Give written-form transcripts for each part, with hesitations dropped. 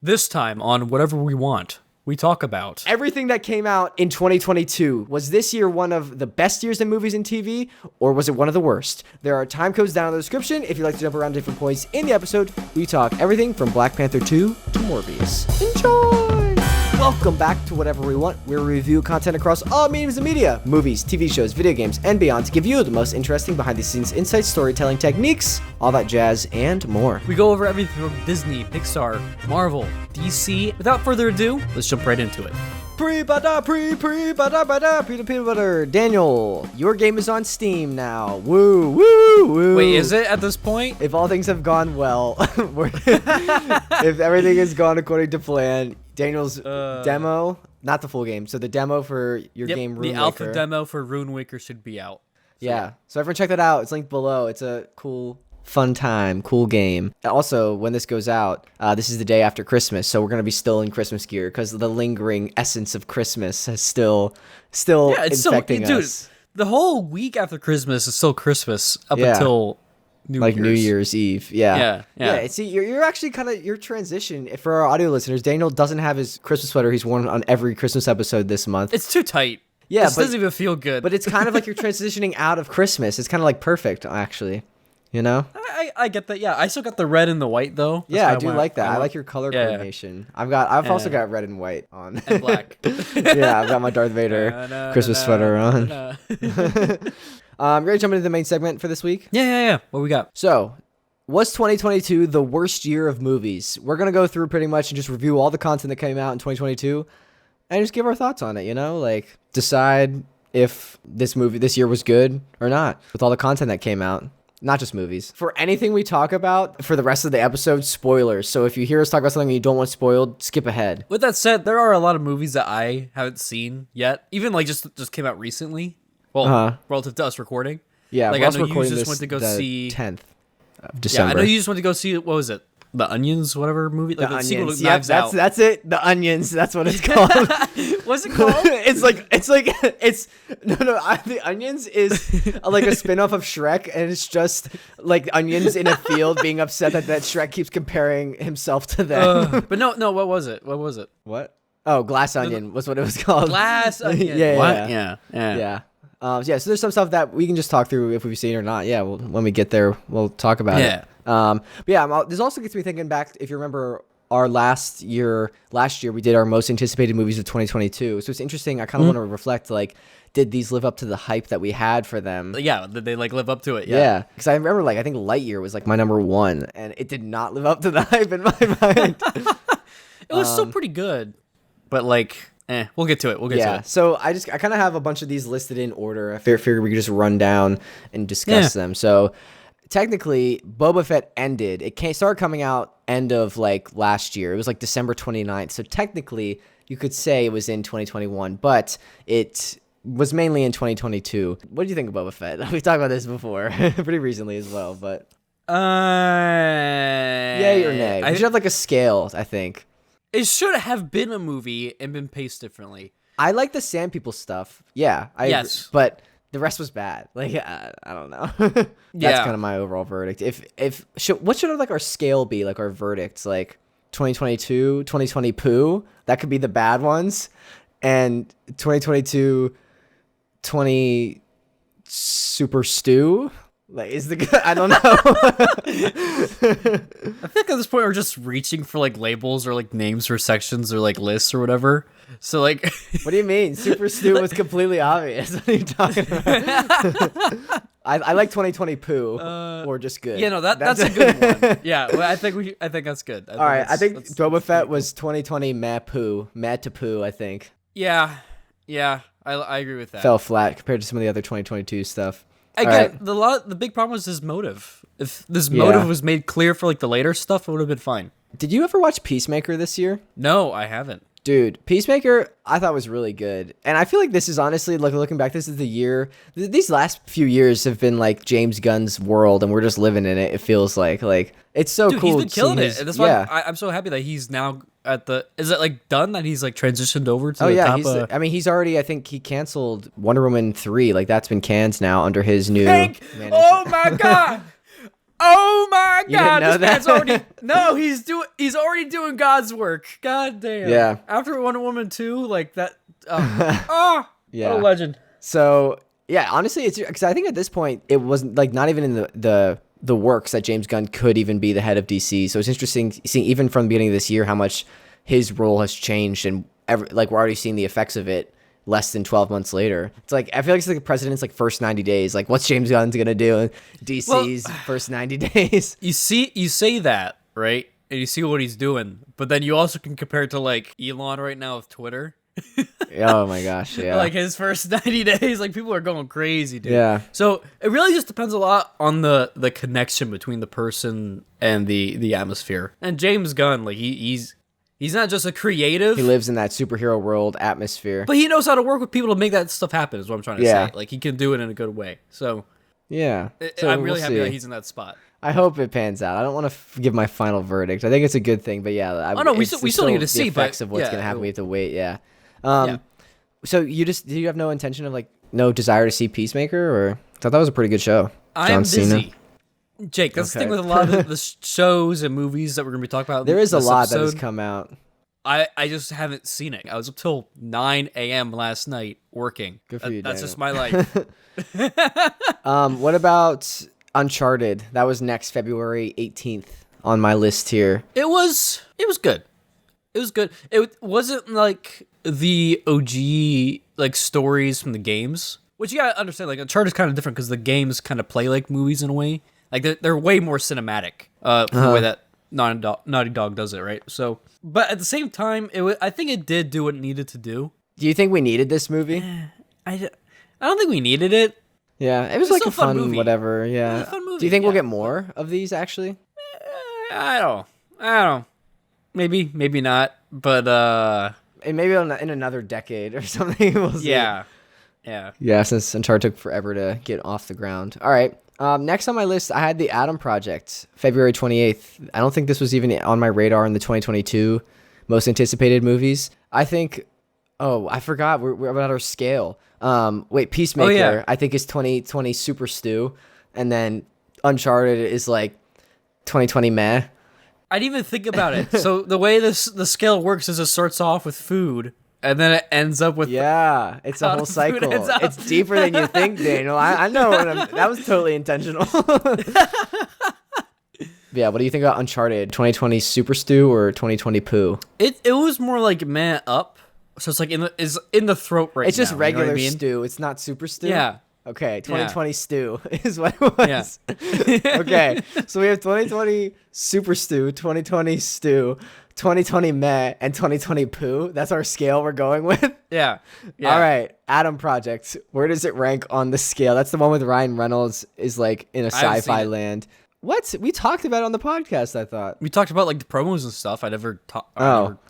This time on Whatever We Want, we talk about everything that came out in 2022. Was this year one of the best years in movies and TV, or was it one of the worst? There are time codes down in the description if you'd like to jump around different points in the episode. We talk everything from Black Panther 2 to Morbius. Enjoy! Welcome back to Whatever We Want, where we review content across all mediums of media, movies, TV shows, video games, and beyond to give you the most interesting behind-the-scenes insights, storytelling techniques, all that jazz, and more. We go over everything from Disney, Pixar, Marvel, DC. Without further ado, let's jump right into it. Peanut butter. Daniel, your game is on Steam now. Woo, woo, woo. Wait, is it at this point? If all things have gone well, if everything has gone according to plan, Daniel's demo, not the full game, so the demo for your game, RUINWAKER. The alpha demo for RUINWAKER should be out. Yeah, so everyone check that out. It's linked below. It's a cool, fun time, cool game. Also, when this goes out, this is the day after Christmas, so we're going to be still in Christmas gear because the lingering essence of Christmas is still infecting us. Dude, the whole week after Christmas is still Christmas up until New Year's Eve. Yeah. See, you're actually your transition. For our audio listeners, Daniel doesn't have his Christmas sweater he's worn on every Christmas episode this month. It's too tight. Yeah, this doesn't even feel good. But it's kind of like you're transitioning out of Christmas. It's kind of like perfect, actually. You know? I get that. Yeah, I still got the red and the white though. I do like that. I like your color coordination. I've also got red and white on. And black. Yeah, I've got my Darth Vader Christmas sweater on. Ready to jump into the main segment for this week? Yeah. What we got? So, was 2022 the worst year of movies? We're going to go through pretty much and just review all the content that came out in 2022 and just give our thoughts on it, like decide if this year was good or not with all the content that came out. Not just movies. For anything we talk about for the rest of the episode, spoilers. So if you hear us talk about something you don't want spoiled, skip ahead. With that said, there are a lot of movies that I haven't seen yet. Even just came out recently. Well, relative to us recording. Yeah, like I know you just went to go see 10th of December. Yeah, I know you just went to go see, what was it? The Onions, whatever movie? Like the Onions. Yep, that's it. The Onions. That's what it's called. What's it called? The Onions is like a spin-off of Shrek, and it's just like onions in a field being upset that Shrek keeps comparing himself to them. But no, what was it? What? Oh, Glass Onion was what it was called. Glass Onion. Yeah. So there's some stuff that we can just talk through if we've seen it or not. Yeah, when we get there, we'll talk about it. This also gets me thinking back. If you remember our last year, we did our most anticipated movies of 2022. So it's interesting. I kind of want to reflect, did these live up to the hype that we had for them? Yeah, did they live up to it? Yeah. Because I remember, I think Lightyear was my number one, and it did not live up to the hype in my mind. It was still pretty good, but we'll get to it. To it. So I kind of have a bunch of these listed in order. I figured we could just run down and discuss them. So technically, Boba Fett ended. It started coming out end of last year. It was December 29th. So technically, you could say it was in 2021, but it was mainly in 2022. What do you think of Boba Fett? We've talked about this before, pretty recently as well. But yay or nay? We should have a scale, I think. It should have been a movie and been paced differently. I like the Sand People stuff. Yeah, yes, but the rest was bad. I don't know. That's kind of my overall verdict. What should our scale be? Our verdicts, 2022, 2020 poo. That could be the bad ones, and 2022, 20 super stew. Is the good? I don't know. I think at this point we're just reaching for labels or names for sections or lists or whatever. So what do you mean? Super Stew was completely obvious. What are you talking about? I like 2020 poo or just good. Yeah, no, that's a good one. Yeah, well, I think that's good. All right, I think Boba Fett was 2020 mad to poo. I think. Yeah, I agree with that. Fell flat compared to some of the other 2022 stuff. Again, the big problem was his motive. If this motive was made clear for the later stuff, it would have been fine. Did you ever watch Peacemaker this year? No, I haven't. Dude, Peacemaker, I thought was really good. And I feel this is honestly, looking back, this is the year. These last few years have been James Gunn's world, and we're just living in it. It feels like it's so Dude, cool. He's been killing it. And that's why I'm so happy that he's now at the. Is it done that he's transitioned over to the top? He's already. I think he canceled Wonder Woman 3. That's been canned now under his new. Oh my god! Oh my You didn't God! know This man's that? already he's already doing God's work. God damn. Yeah. After Wonder Woman 2, like that. Oh, Yeah. what a legend. So yeah, honestly, it's because I think at this point it wasn't like not even in the works that James Gunn could even be the head of DC. So it's interesting seeing even from the beginning of this year how much his role has changed, and like we're already seeing the effects of it less than 12 months later. It's like I feel like it's like the president's like first 90 days. Like what's James Gunn's gonna do in DC's first 90 days? You say that, right? And you see what he's doing, but then you also can compare it to like Elon right now with Twitter. Oh my gosh, yeah. Like his first 90 days, like people are going crazy, dude. Yeah. So it really just depends a lot on the connection between the person and the atmosphere. And James Gunn, like he's not just a creative. He lives in that superhero world atmosphere. But he knows how to work with people to make that stuff happen, is what I'm trying to say. Like, he can do it in a good way. So, yeah. So I'm really we'll happy see. that he's in that spot. I hope it pans out. I don't want to give my final verdict. I think it's a good thing, but yeah. Oh, no, we it's still need to the see, but effects of what's yeah, going to happen. We have to wait, yeah. Yeah. So do you have no intention of, like, no desire to see Peacemaker? Or I thought that was a pretty good show. I am busy. Cena. Jake, that's the thing Okay. with a lot of the shows and movies that we're going to be talking about. There is a this lot that has episode. come out. I just haven't seen it. I was up till 9 a.m. last night working. Good for you, That's Daniel. just my life. What about Uncharted? That was next February 18th on my list here. It was good. It was good. It wasn't like the OG like stories from the games, which you gotta understand. Like Uncharted is kind of different because the games kind of play like movies in a way. Like they're way more cinematic. The way that Naughty Dog does it, right? So, but at the same time, I think it did do what it needed to do. Do you think we needed this movie? I don't think we needed it. Yeah, it was It's like still a a fun fun movie. whatever. It Yeah. was a fun movie, Do you think we'll yeah. get more of these actually? I don't. Maybe not. But And maybe in another decade or something. We'll see. yeah. Yeah, since Uncharted took forever to get off the ground. All right. Next on my list, I had the Adam Project, February 28th. I don't think this was even on my radar in the 2022 most anticipated movies. I think, I forgot. We're about our scale. Peacemaker, yeah. I think is 2020 Super Stew. And then Uncharted is like 2020 meh. I didn't even think about it. So the way the scale works is it starts off with food, and then it ends up with Yeah, it's a How whole the food cycle. ends up. It's deeper than you think, Daniel. I know. That was totally intentional. Yeah, what do you think about Uncharted? 2020 Super Stew or 2020 Poo? It was more like man up. So it's like in the throat right now. It's just you know what regular I mean? stew. It's not Super Stew? Yeah. Okay, 2020 Stew is what it was. Yeah. Okay, so we have 2020 Super Stew, 2020 Stew, 2020 Meh, and 2020 Poo. That's our scale we're going with. Yeah. All right, Adam Project. Where does it rank on the scale? That's the one with Ryan Reynolds is like in a I haven't sci-fi seen it. land. What? We talked about it on the podcast, I thought. We talked about like the promos and stuff. I never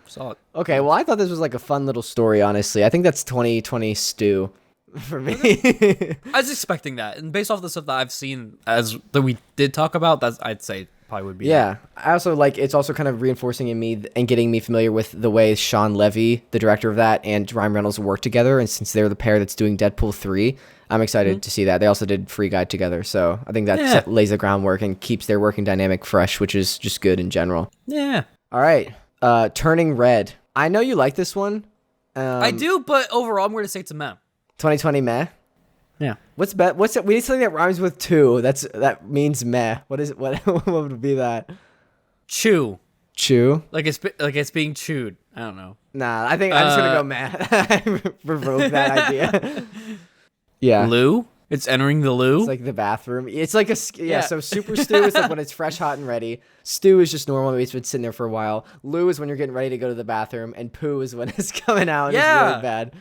saw it. Okay, well, I thought this was like a fun little story, honestly. I think that's 2020 Stew for me. I was expecting that, and based off the stuff that I've seen that we did talk about, I'd say probably would be. Yeah, I also like it's also kind of reinforcing in me and getting me familiar with the way Sean Levy, the director of that, and Ryan Reynolds work together. And since they're the pair that's doing Deadpool 3, I'm excited to see that. They also did Free Guy together, so I think that lays the groundwork and keeps their working dynamic fresh, which is just good in general. Yeah. All right, Turning Red. I know you like this one. I do, but overall, I'm going to say it's a meh. 2020 Meh. Yeah. What's it? We need something that rhymes with two. That means meh. What is it? What would be that? Chew. Chew. Like it's being chewed. I don't know. Nah, I think I'm just gonna go meh. I revoke that idea. Yeah. Loo? It's entering the loo? It's like the bathroom. It's like so Super Stew is like when it's fresh, hot, and ready. Stew is just normal. Maybe it's been sitting there for a while. Loo is when you're getting ready to go to the bathroom. And poo is when it's coming out and it's really bad.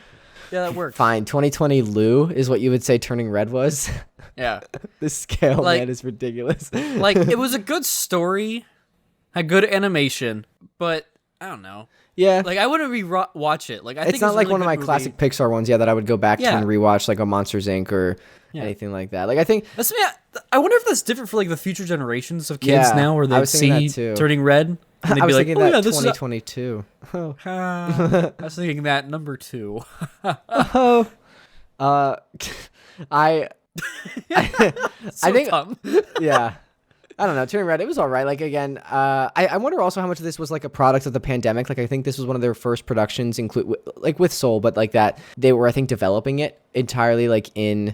Yeah, that works. Fine. 2020 Lou is what you would say Turning Red was. Yeah. This scale, Like- man, is ridiculous. Like, it was a good story, had good animation, but I don't know. Yeah. Like, I wouldn't watch it. Like, I think It's not a like really one of good my movie. classic Pixar ones, that I would go back to Yeah. and rewatch, like a Monsters Inc. or anything like that. Like, I think That's, I wonder if that's different for like the future generations of kids Yeah, now, where I they was thinking see that too. Turning Red, and they'd I be was like, thinking "Oh that yeah, this is." 2022. Oh. I was thinking that number 2. Oh. I So think dumb. yeah. I don't know. Turning Red, it was all right. Like, again, I wonder also how much of this was like a product of the pandemic. Like, I think this was one of their first productions, like with Soul, but like that they were, I think, developing it entirely like in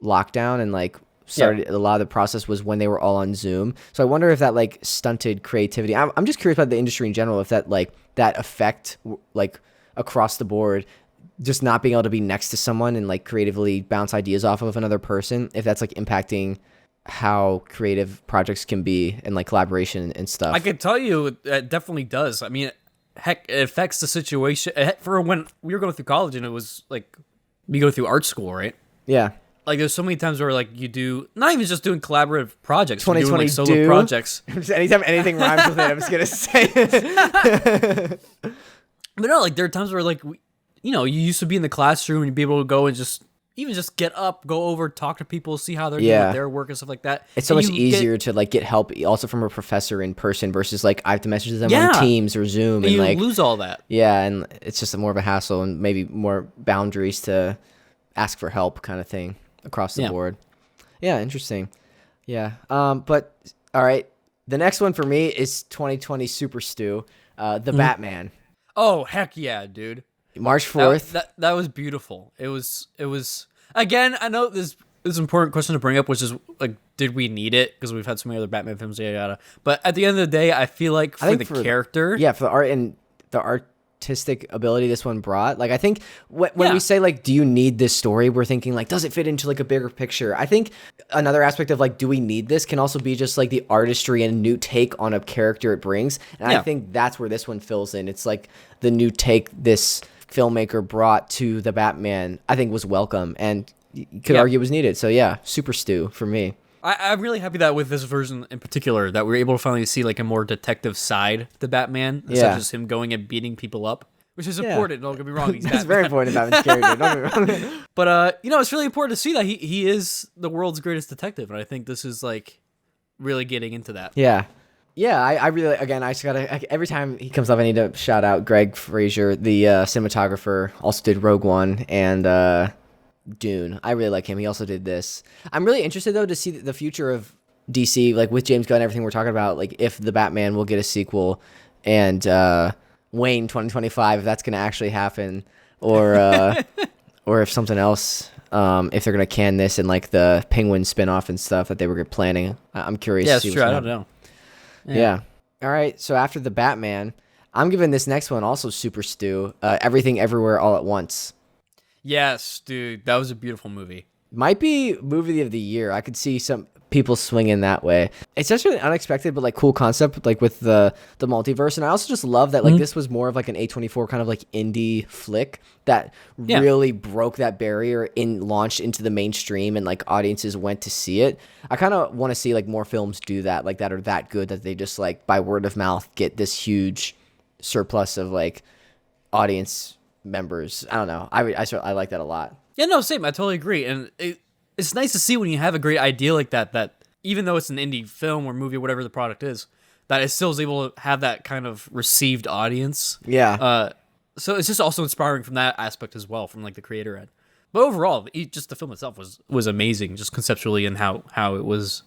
lockdown, and like started a lot of the process was when they were all on Zoom. So I wonder if that like stunted creativity. I'm just curious about the industry in general, if that like that effect like across the board, just not being able to be next to someone and like creatively bounce ideas off of another person, if that's like impacting how creative projects can be and like collaboration and stuff. I can tell you it definitely does. I mean, heck, it affects the situation. For when we were going through college and it was like, we go through art school, right? Yeah. Like there's so many times where like you do, not even just doing collaborative projects, you're doing like 2022 solo projects. Anytime anything rhymes with it, I'm just going to say it. But no, like there are times where like, you used to be in the classroom and you'd be able to go and just get up, go over, talk to people, see how they're doing with their work and stuff like that. It's so much easier to like get help also from a professor in person versus like I have to message them on Teams or Zoom, and you like lose all that. Yeah, and it's just more of a hassle and maybe more boundaries to ask for help kind of thing across the board. Yeah, interesting. Yeah. But all right, the next one for me is 2020 Super Stew, the Batman. Oh, heck yeah, dude. March 4th. That was beautiful. It was again, I know this is an important question to bring up, which is like, did we need it? Because we've had so many other Batman films, yada yada. But at the end of the day, I feel like for the character, for the art and the artistic ability this one brought, like I think when we say like, do you need this story, we're thinking like, does it fit into like a bigger picture? I think another aspect of like, do we need this, can also be just like the artistry and new take on a character it brings, and I think that's where this one fills in. It's like the new take this filmmaker brought to the Batman, I think was welcome and you could argue was needed. So yeah, Super Stew for me. I'm really happy that with this version in particular that we're able to finally see like a more detective side to Batman, instead of just him going and beating people up, which is important. Don't get me wrong, he's That's very important in Batman's character. Don't get me wrong. But it's really important to see that he is the world's greatest detective, and I think this is like really getting into that. Yeah, I really, again, I just gotta, every time he comes up, I need to shout out Greg Fraser, the cinematographer, also did Rogue One and Dune. I really like him. He also did this. I'm really interested, though, to see the future of DC, like with James Gunn and everything we're talking about, like if the Batman will get a sequel and Wayne 2025, if that's going to actually happen, or or if something else, if they're going to can this and like the Penguin spinoff and stuff that they were planning. I'm curious. Yeah, it's true. I don't know. Yeah. All right. So after the Batman, I'm giving this next one also Super Stew. Everything Everywhere All at Once. Yes, dude. That was a beautiful movie. Might be movie of the year. I could see some people swinging that way. It's such an unexpected but like cool concept, like with the multiverse. And I also just love that like this was more of like an A24 kind of like indie flick that really broke that barrier and launched into the mainstream, and like audiences went to see it. I kind of want to see like more films do that, like that are that good that they just like by word of mouth get this huge surplus of like audience members. I don't know. I like that a lot. Yeah, no, same. I totally agree. And it's nice to see when you have a great idea like that even though it's an indie film or movie or whatever the product is, that it still is able to have that kind of received audience. Yeah. So it's just also inspiring from that aspect as well, from like the creator end. But overall, just the film itself was amazing, just conceptually, and how it was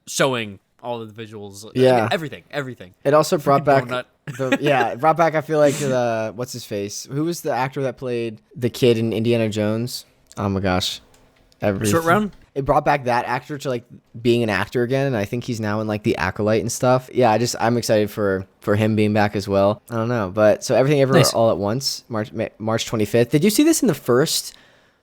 showing all the visuals. Yeah. Everything. It also brought back donut. it brought back, I feel like, what's his face? Who was the actor that played the kid in Indiana Jones? Oh my gosh. Short Round? It brought back that actor to like being an actor again, and I think he's now in like The Acolyte and stuff. Yeah, I'm excited for him being back as well. I don't know, but so Everything Everywhere All at Once, March 25th. Did you see this in the first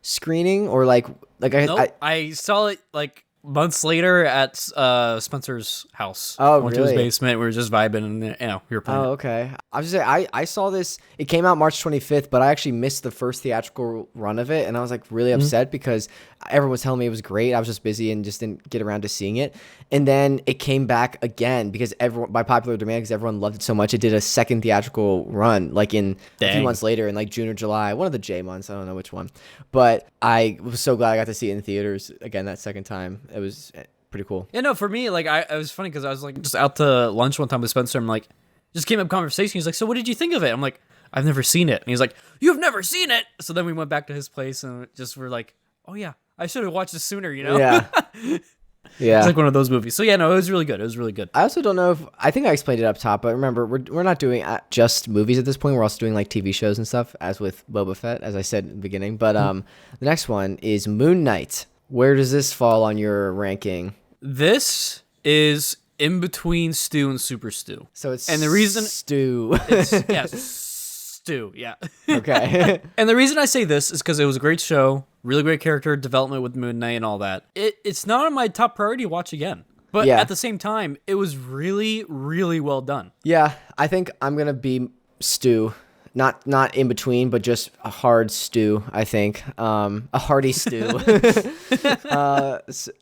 screening, or like Nope, I saw it like months later at Spencer's house. Oh, went really? to his basement. We were just vibing, and we were playing. Oh, okay. I was just saying, I saw this. It came out March 25th, but I actually missed the first theatrical run of it, and I was like really upset because everyone was telling me it was great. I was just busy and just didn't get around to seeing it. And then it came back again because everyone, by popular demand, because everyone loved it so much, it did a second theatrical run, like in a few months later, in like June or July, one of the J months. I don't know which one, but I was so glad I got to see it in theaters again that second time. It was pretty cool. Yeah, no, for me, like, it was funny because I was like just out to lunch one time with Spencer. I'm like, just came up conversation. He's like, so what did you think of it? I'm like, I've never seen it. And he's like, you've never seen it? So then we went back to his place and just were like, oh yeah, I should have watched this sooner, you know? Yeah. Yeah. It's like one of those movies. So yeah, no, it was really good. It was really good. I also don't know if I think I explained it up top, but remember we're not doing just movies at this point. We're also doing like TV shows and stuff, as with Boba Fett, as I said in the beginning. But the next one is Moon Knight. Where does this fall on your ranking? This is in between Stew and Super Stew. So it's and the reason Stew. Stew, yeah. Okay. And the reason I say this is because it was a great show, really great character development with Moon Knight and all that. It's not on my top priority to watch again. But at the same time, it was really, really well done. Yeah, I think I'm gonna be Stew. Not in between, but just a hard stew, I think. A hearty stew.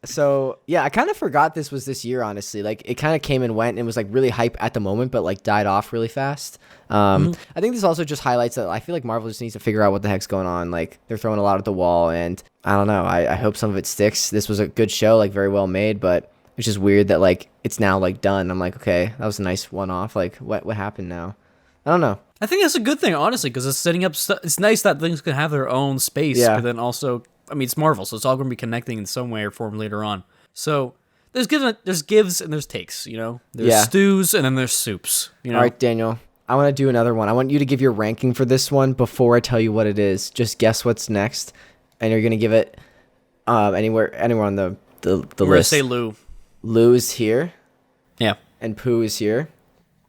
So yeah, I kind of forgot this was this year, honestly. Like, it kind of came and went and was like really hype at the moment, but like died off really fast. I think this also just highlights that I feel like Marvel just needs to figure out what the heck's going on. Like, they're throwing a lot at the wall, and I don't know. I hope some of it sticks. This was a good show, like very well made, but it's just weird that like it's now like done. I'm like, okay, that was a nice one-off. Like, what happened now? I don't know. I think that's a good thing, honestly, because it's setting up. It's nice that things can have their own space, but then also, I mean, it's Marvel, so it's all going to be connecting in some way or form later on. So there's gives and there's takes, you know. There's stews and then there's soups. You know? All right, Daniel. I want to do another one. I want you to give your ranking for this one before I tell you what it is. Just guess what's next, and you're gonna give it anywhere on the list. We're gonna say Lou. Lou is here. Yeah. And Pooh is here.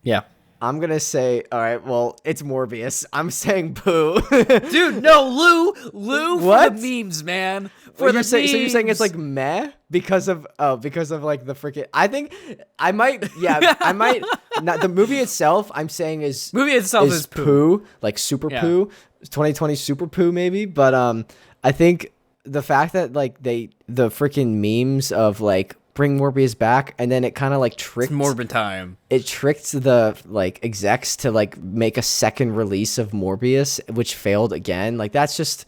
Yeah. I'm gonna say, all right, well, it's Morbius. I'm saying Pooh. Dude, no, Lou What? For the memes, man. So you're saying it's like meh because of like the freaking. I think I might. Not the movie itself. I'm saying is Pooh, like Super Pooh, 2020 Super Pooh maybe. But I think the fact that like the freaking memes of like bring Morbius back, and then it kind of like tricked Morbid time. It tricked the like execs to like make a second release of Morbius, which failed again. Like, that's just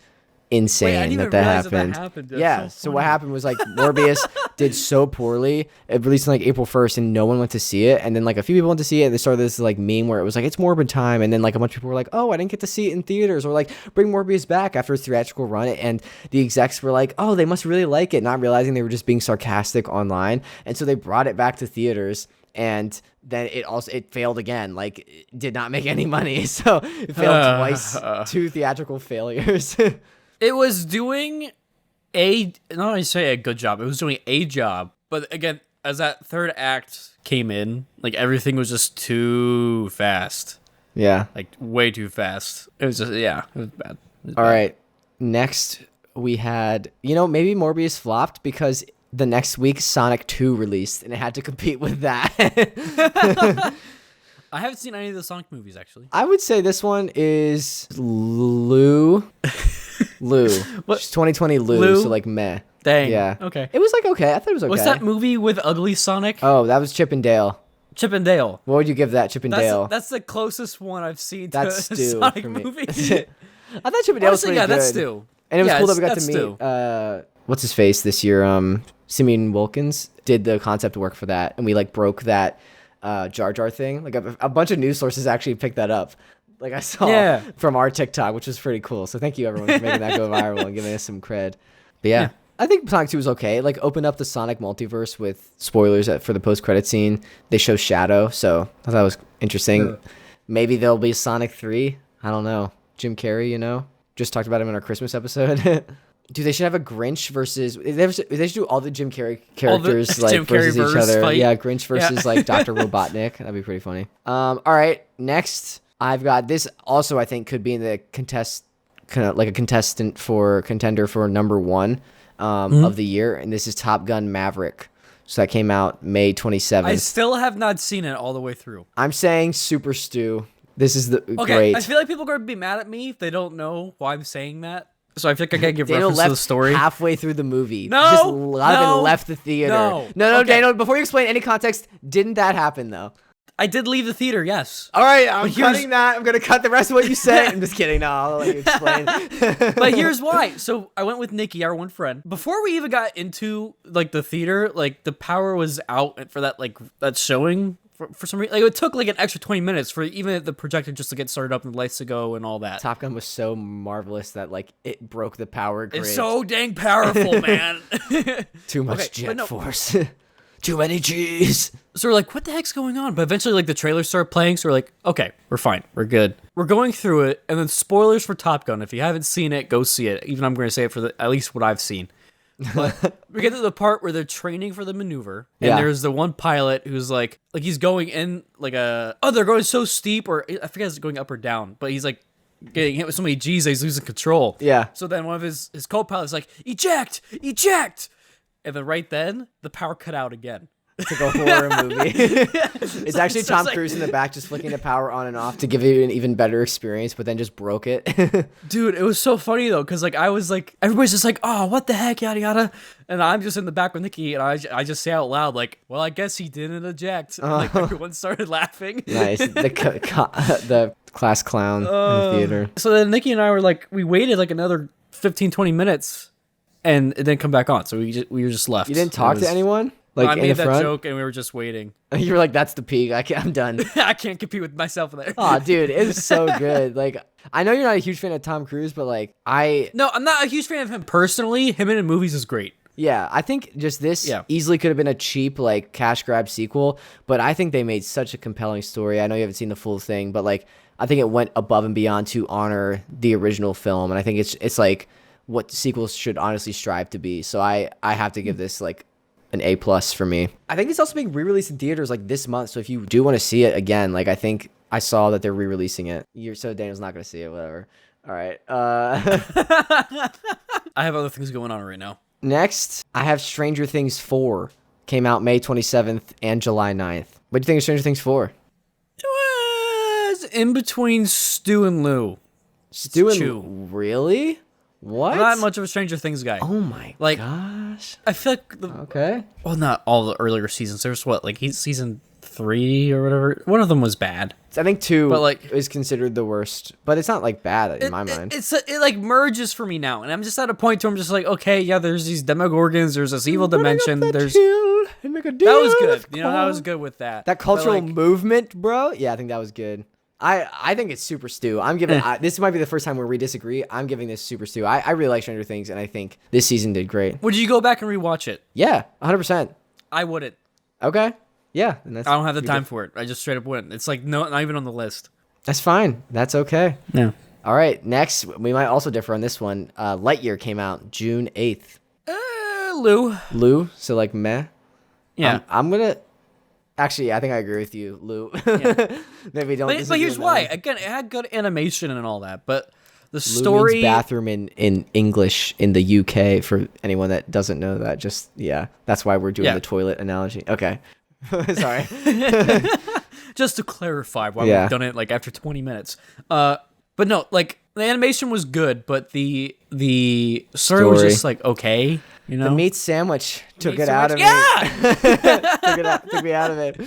insane. That happened. Yeah. So what happened was like Morbius did so poorly. It released on like April 1st, and no one went to see it. And then like a few people went to see it, and they started this like meme where it was like, it's Morbid time. And then like a bunch of people were like, oh, I didn't get to see it in theaters, or like bring Morbius back after a theatrical run. And the execs were like, oh, they must really like it, not realizing they were just being sarcastic online. And so they brought it back to theaters. And then it failed again. Like, it did not make any money. So it failed twice. 2 theatrical failures. It was doing not only say a good job, it was doing a job. But again, as that third act came in, like everything was just too fast. Yeah. Like way too fast. It was just, it was bad. All right. Next, we had, maybe Morbius flopped because the next week Sonic 2 released and it had to compete with that. I haven't seen any of the Sonic movies, actually. I would say this one is Lou. What? 2020 Lou, so like meh. Dang. Yeah. Okay. It was like okay. I thought it was okay. What's that movie with ugly Sonic? Oh, that was Chip and Dale. Chip and Dale. What would you give that, Chip and Dale? That's the closest one I've seen to that's a Stu Sonic for me. movie. I thought Chip and Dale was pretty good. That's Stu. And it was cool that we got to meet what's his face this year. Simeon Wilkins did the concept work for that, and we like broke that Jar Jar thing. Like a bunch of news sources actually picked that up. Like I saw from our TikTok, which was pretty cool. So thank you everyone for making that go viral and giving us some cred. But yeah. I think Sonic 2 was okay. Like, opened up the Sonic multiverse with spoilers for the post-credit scene. They show Shadow, so I thought it was interesting. Maybe there'll be Sonic 3. I don't know. Jim Carrey, just talked about him in our Christmas episode. Dude, they should have a Grinch versus... They should do all the Jim Carrey characters versus each other. Fight. Yeah, Grinch versus like Dr. Robotnik. That'd be pretty funny. All right, next I've got this. Also, I think could be in the contender for number 1 of the year, and this is Top Gun Maverick. So that came out May 27th. I still have not seen it all the way through. I'm saying Super Stew. This is great. I feel like people are going to be mad at me if they don't know why I'm saying that. So I feel like I gotta give reference to the story. Halfway through the movie. No, just a lot of it left the theater. No, okay. Daniel, before you explain any context, didn't that happen though? I did leave the theater, yes. All right, I'm cutting that. I'm gonna cut the rest of what you said. I'm just kidding. No, I'll let you explain. But here's why. So I went with Nikki, our one friend. Before we even got into like the theater, like the power was out for that showing For some reason, like, it took like an extra 20 minutes for even the projector just to get started up and the lights to go and all that. Top Gun was so marvelous that like it broke the power grid. It's so dang powerful, man. Too much jet force. Too many G's. So we're like, what the heck's going on? But eventually, like, the trailers start playing, so we're like, okay, we're fine. We're good. We're going through it, and then spoilers for Top Gun. If you haven't seen it, go see it. Even I'm going to say it for at least what I've seen. But we get to the part where they're training for the maneuver, and there's the one pilot who's like he's going in like they're going so steep, or I forget if it's going up or down, but he's like getting hit with so many G's that he's losing control. Yeah. So then one of his co-pilots is like, eject! And then right then, the power cut out again. It's like a horror movie. It's actually Tom Cruise in the back just flicking the power on and off to give you an even better experience, but then just broke it. Dude, it was so funny though, because like I was like, everybody's just like, oh, what the heck, yada yada, and I'm just in the back with Nikki, and I just say out loud like, well, I guess he didn't eject. And, like everyone started laughing. Nice, the class clown in the theater. So then Nikki and I were like, we waited like another 15-20 minutes, and it didn't come back on. So we were just left. You didn't talk to anyone? Like I in made the that front? joke, and we were just waiting. You were like, "That's the peak. I'm done." I can't compete with myself there. Oh, dude, it's so good. Like, I know you're not a huge fan of Tom Cruise, but like, no, I'm not a huge fan of him personally. Him in movies is great. Yeah, I think just this easily could have been a cheap like cash grab sequel, but I think they made such a compelling story. I know you haven't seen the full thing, but like, I think it went above and beyond to honor the original film, and I think it's like what sequels should honestly strive to be. So I have to give this like an A+ for me. I think it's also being re-released in theaters like this month. So if you do want to see it again, like I think I saw that they're re-releasing it. Daniel's not going to see it, whatever. All right. I have other things going on right now. Next, I have Stranger Things 4. Came out May 27th and July 9th. What do you think of Stranger Things 4? It was in between Stu and Lou. Stu and Lou? Really? What? I'm not much of a Stranger Things guy. Oh my gosh. I feel like okay. Well, not all the earlier seasons. There's season 3 or whatever. One of them was bad. I think 2 but like is considered the worst, but it's not like bad in my mind. It like merges for me now, and I'm just at a point where I'm just like, okay, yeah, there's these Demogorgons, there's this evil dimension, there's that was good. That was good with that. That cultural movement, bro. Yeah, I think that was good. I think it's super Stu. I'm giving this might be the first time where we disagree. I'm giving this super Stu. I really like Stranger Things, and I think this season did great. Would you go back and rewatch it? Yeah, 100%. I wouldn't. Okay. Yeah. I don't have the time for it. I just straight up wouldn't. It's like not even on the list. That's fine. That's okay. Yeah. All right. Next, we might also differ on this one. Lightyear came out June 8th. Lou. So like meh. Yeah. I'm gonna. Actually, I think I agree with you, Lou. Yeah. Maybe don't. But here's why. Again, it had good animation and all that, but the story. Lou means bathroom in English in the UK. For anyone that doesn't know that, that's why we're doing the toilet analogy. Okay, sorry. Just to clarify why we've done it like after 20 minutes. But no, like the animation was good, but the story was just like okay. The meat sandwich took it out of me. Took me out of it.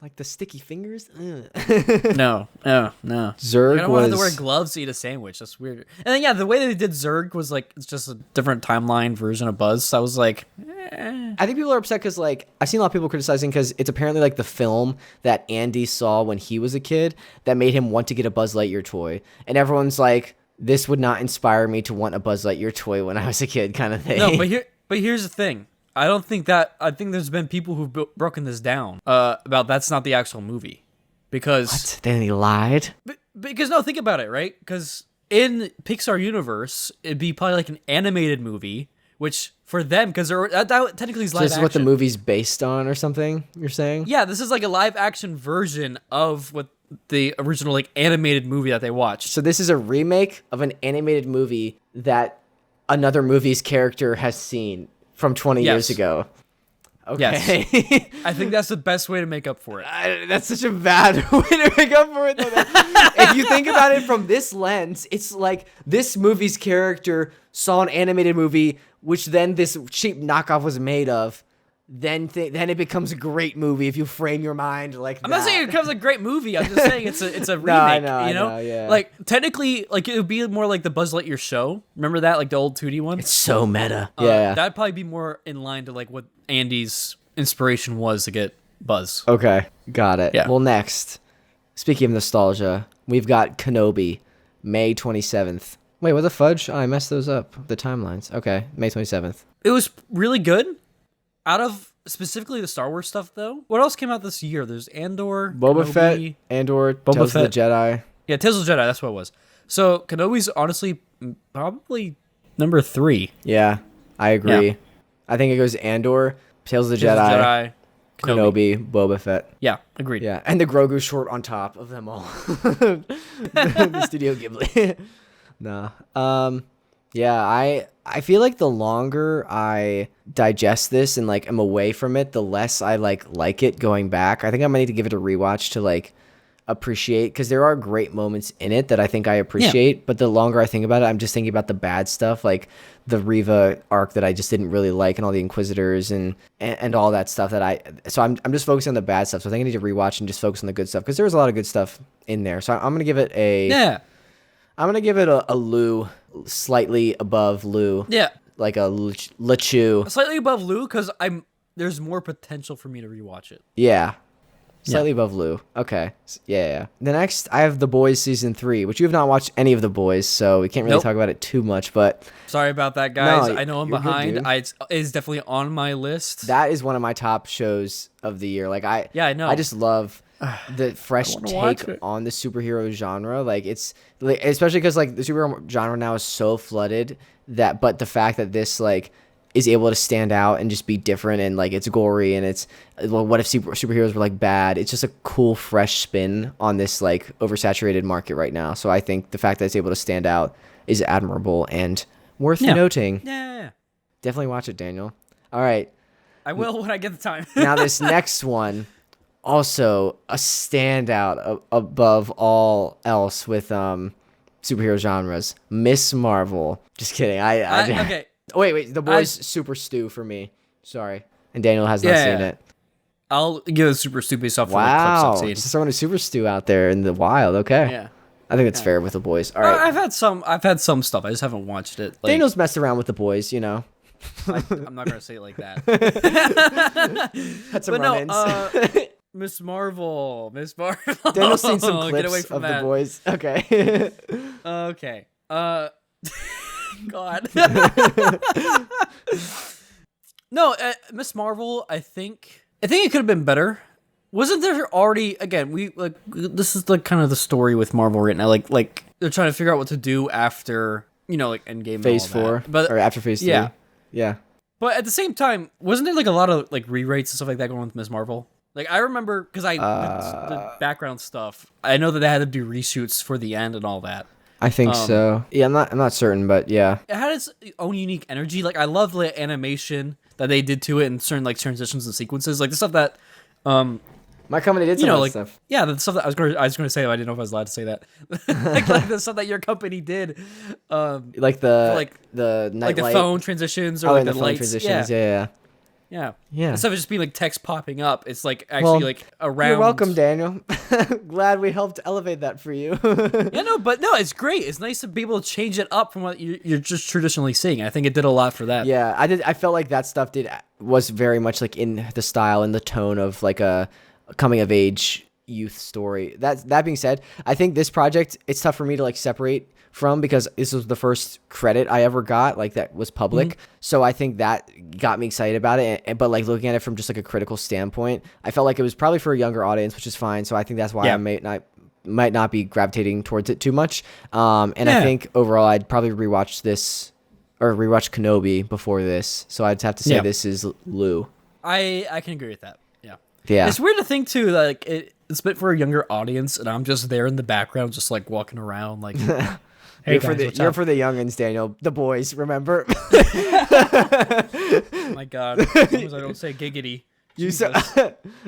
Like the sticky fingers. No. Zurg I don't want to wear gloves to eat a sandwich. That's weird. And then the way they did Zurg was like it's just a different timeline version of Buzz. So I was like, I think people are upset because like I've seen a lot of people criticizing because it's apparently like the film that Andy saw when he was a kid that made him want to get a Buzz Lightyear toy, and everyone's like, this would not inspire me to want a Buzz Lightyear toy when I was a kid, kind of thing. No, but here's the thing. I think there's been people who've broken this down about that's not the actual movie, because what? Then he lied. Because no, think about it, right? Because in Pixar universe, it'd be probably like an animated movie, which for them, because that technically is live action. This is what the movie's based on, or something. You're saying? Yeah, this is like a live action version of what the original like animated movie that they watched. So this is a remake of an animated movie that another movie's character has seen from 20 years ago. Okay. Yes. I think that's the best way to make up for it. That's such a bad way to make up for it, though. If you think about it from this lens, it's like this movie's character saw an animated movie, which then this cheap knockoff was made of. Then it becomes a great movie if you frame your mind like that. I'm not saying it becomes a great movie. I'm just saying it's a remake. No, I know, yeah. Like technically, like it would be more like the Buzz Lightyear show. Remember that, like the old 2D one? It's so meta. Yeah, that'd probably be more in line to like what Andy's inspiration was to get buzz. Okay, got it. Yeah. Well, next, speaking of nostalgia, we've got Kenobi, May 27th. Wait, what the fudge? Oh, I messed those up. The timelines. Okay, May 27th. It was really good. Out of specifically the Star Wars stuff, though, what else came out this year? There's Andor, Boba Kenobi, Fett, Andor, Tales of the Jedi. Yeah, Tales of the Jedi. That's what it was. So Kenobi's honestly probably number 3. Yeah, I agree. Yeah. I think it goes Andor, Tales of the Tales of the Jedi, Jedi, Kenobi, Boba Fett. Yeah, agreed. Yeah, and the Grogu short on top of them all. The Studio Ghibli. Nah. Yeah, I feel like the longer I digest this and like am away from it, the less I like it going back. I think I might need to give it a rewatch to like appreciate, because there are great moments in it that I think I appreciate, but the longer I think about it, I'm just thinking about the bad stuff, like the Reva arc that I just didn't really like, and all the Inquisitors and all that stuff that I'm just focusing on the bad stuff. So I think I need to rewatch and just focus on the good stuff, because there was a lot of good stuff in there. So I'm gonna give it a Lou, slightly above Lou. Yeah, Like a LeChoo. slightly above Lou, because there's more potential for me to rewatch it. Yeah. Slightly above Lou. Okay. Yeah. The next, I have The Boys Season 3, which you have not watched any of The Boys, so we can't really talk about it too much, but... Sorry about that, guys. No, I know I'm you're good, behind. dude. It's definitely on my list. That is one of my top shows of the year. Like, I know. I just love the fresh take it. on the superhero genre. Like, it's... like, especially because, like, the superhero genre now is so flooded that... But the fact that this, like... is able to stand out and just be different, and like it's gory, and it's, well, what if superheroes were like bad? It's just a cool fresh spin on this like oversaturated market right now. So I think the fact that it's able to stand out is admirable and worth noting. Yeah. Definitely watch it, Daniel. All right, I will when I get the time. now this next one, also a standout above all else with superhero genres, Miss Marvel. Just kidding. Okay. Oh, wait, The Boys Super Stew for me. Sorry. And Daniel has not seen it. I'll give it super stupid stuff for Wow. the clips Just throwing a Super Stew out there in the wild. Okay. Yeah. I think it's fair with The Boys. All right. I've had some stuff. I just haven't watched it. Like, Daniel's messed around with The Boys, you know. I'm not going to say it like that. Had some But run-ins. Miss Marvel. Daniel's seen some Get clips away of from The that. Boys. Okay. Okay. God. No, Miss Marvel, I think it could have been better. Wasn't there already, again, this is like kind of the story with Marvel right now, like they're trying to figure out what to do after, like Endgame Phase and all 4. that. But or after Phase 3. yeah. Yeah. But at the same time, wasn't there like a lot of like rewrites and stuff like that going on with Miss Marvel? Like I remember, because the background stuff, I know that they had to do reshoots for the end and all that. I think so. Yeah, I'm not certain, but yeah. It had its own unique energy. Like I love the animation that they did to it and certain like transitions and sequences, like the stuff that My company did some of that stuff. Yeah, the stuff that I was going to say. I didn't know if I was allowed to say that. like the stuff that your company did, like the night like the light. phone transitions or like the the phone lights. transitions. Yeah. Instead of just being like text popping up, it's like actually like around. You're welcome, Daniel. Glad we helped elevate that for you. But it's great. It's nice to be able to change it up from what you're just traditionally seeing. I think it did a lot for that. Yeah, I felt like that stuff was very much like in the style and the tone of like a coming of age youth story. That being said, I think this project, it's tough for me to like separate from, because this was the first credit I ever got like that was public. Mm-hmm. So I think that got me excited about it. But like looking at it from just like a critical standpoint, I felt like it was probably for a younger audience, which is fine. So I think that's why I might not be gravitating towards it too much. I think overall I'd probably rewatch Kenobi before this. So I'd have to say this is Lou. I can agree with that. Yeah. It's weird to think too, like it's meant for a younger audience, and I'm just there in the background, just like walking around, like. Hey you're guys, for the youngins, Daniel. The boys, remember? Oh my God, as long as I don't say giggity.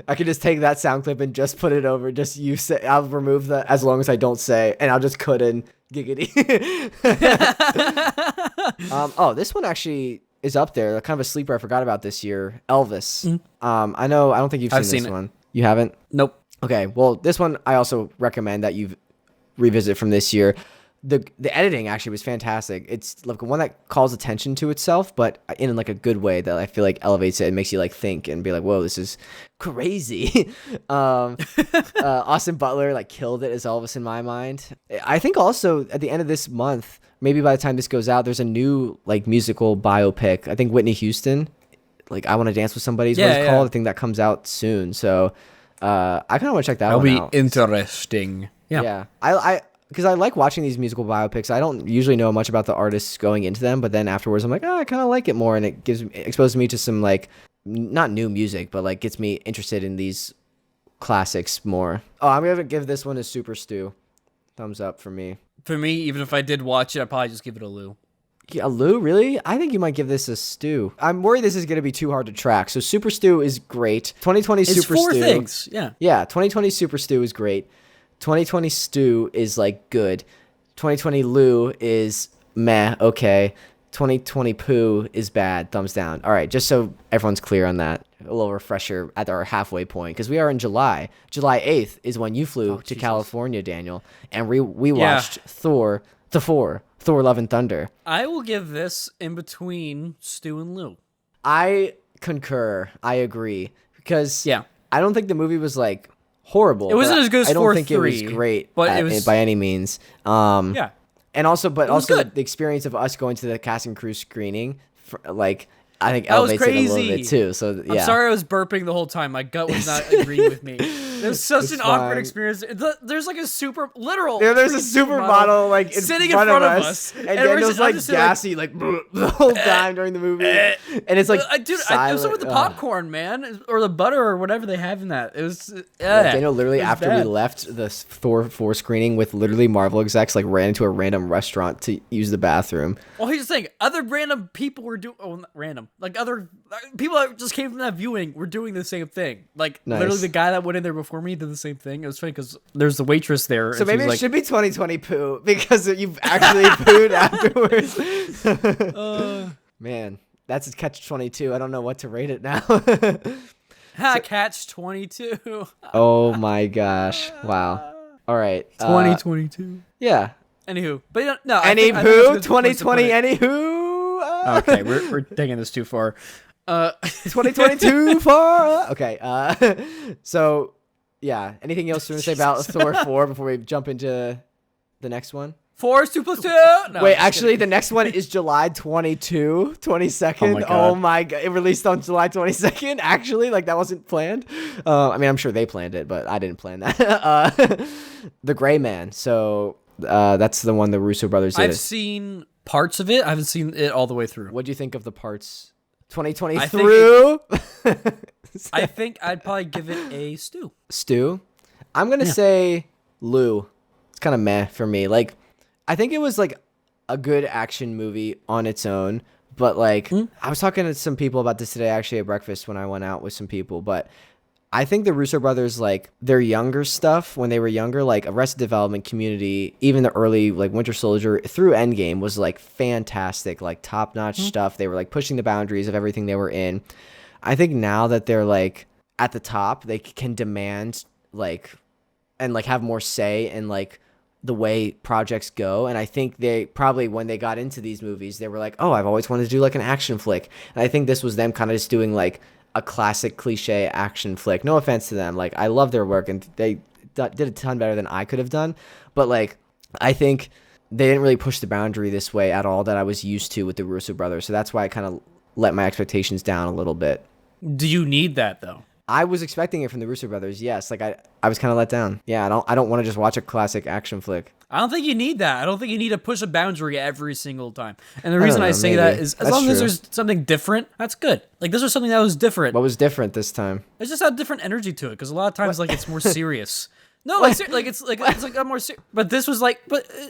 I could just take that sound clip and just put it over. Just you say. I'll remove the as long as I don't say, and I'll just cut in giggity. This one actually is up there. Kind of a sleeper I forgot about this year. Elvis. Mm-hmm. I don't think you've seen this one. You haven't? Nope. Okay. Well, this one I also recommend that you revisit from this year. the editing actually was fantastic. It's like one that calls attention to itself, but in like a good way that I feel like elevates it and makes you like think and be like, whoa, this is crazy. Austin Butler like killed it as Elvis in my mind. I think also at the end of this month, maybe by the time this goes out, there's a new like musical biopic. I think Whitney Houston, like I Want to Dance with Somebody is what it's called. I think that comes out soon. So I kind of want to check that one out. That'll be interesting. Yeah. I because I like watching these musical biopics. I don't usually know much about the artists going into them, but then afterwards I'm like, I kind of like it more, and it exposes me to some like not new music, but like gets me interested in these classics more. Oh, I'm gonna give this one a super stew. Thumbs up for me. For me, even if I did watch it, I'd probably just give it a Lou. Yeah, a Lou, really? I think you might give this a stew. I'm worried this is going to be too hard to track. So Super Stew is great. 2020 It's Super four Stew. things. Yeah. Yeah, 2020 Super Stew is great. 2020 Stew is like good. 2020 Lou is meh, okay. 2020 Poo is bad, thumbs down. All right, just so everyone's clear on that, a little refresher at our halfway point, because we are in July. July 8th is when you flew to California, Daniel, and we watched Thor Love and Thunder. I will give this in between Stu and Lou. I concur. I agree. Because I don't think the movie was like horrible. It wasn't as good as 4-3. I don't think it was great but it was, by any means. Yeah. And also, good. The experience of us going to the cast and crew screening, I think elevates it a little bit too. So yeah. I'm sorry I was burping the whole time. My gut was not agreeing with me. It was such an awkward experience. There's like a there's a supermodel like sitting in front of us, and Daniel's like gassy like the whole time during the movie, and it's like dude, it was with the popcorn, man, or the butter or whatever they have in that. It was Daniel literally after we left the Thor 4 screening with literally Marvel execs like ran into a random restaurant to use the bathroom. Well, here's the thing: other random people were doing not random. Like other people that just came from that viewing were doing the same thing. Like literally the guy that went in there before me did the same thing. It was funny because there's the waitress there. So maybe it should be 2020 poo because you've actually pooed afterwards. Man, that's a catch-22. I don't know what to rate it now. Catch-22. Oh my gosh. Wow. All right. 2022. Yeah. Anywho. But no. Anywho, 2020, anywho. Okay, we're taking this too far. 2022 far. Okay. So, yeah. Anything else you want to say about Thor 4 before we jump into the next one? 4 is 2 plus 2. No, wait, actually, the next one is July 22nd. Oh my god. It released on July 22nd, actually. Like, that wasn't planned. I mean, I'm sure they planned it, but I didn't plan that. The Gray Man. So, that's the one the Russo brothers did. I've seen parts of it. I haven't seen it all the way through. What do you think of the parts? 2020 through? I think I'd probably give it a stew. Stew? I'm going to say Lou. It's kind of meh for me. Like, I think it was like a good action movie on its own, but like, I was talking to some people about this today actually at breakfast when I went out with some people, but I think the Russo brothers, like their younger stuff when they were younger, like Arrested Development, Community, even the early like Winter Soldier through Endgame was like fantastic, like top notch stuff. They were like pushing the boundaries of everything they were in. I think now that they're like at the top, they can demand like and like have more say in like the way projects go. And I think they probably when they got into these movies, they were like, oh, I've always wanted to do like an action flick. And I think this was them kind of just doing like a classic cliche action flick. No offense to them. Like, I love their work and they did a ton better than I could have done. But like, I think they didn't really push the boundary this way at all that I was used to with the Russo brothers. So that's why I kind of let my expectations down a little bit. Do you need that though? I was expecting it from the Russo brothers. Yes. Like I was kind of let down. Yeah. I don't want to just watch a classic action flick. I don't think you need that. I don't think you need to push a boundary every single time. And the reason I say that is as long as there's something different, that's good. Like this was something that was different. What was different this time? It just had different energy to it because a lot of times like it's more serious. No, like it's like a more serious. But this was this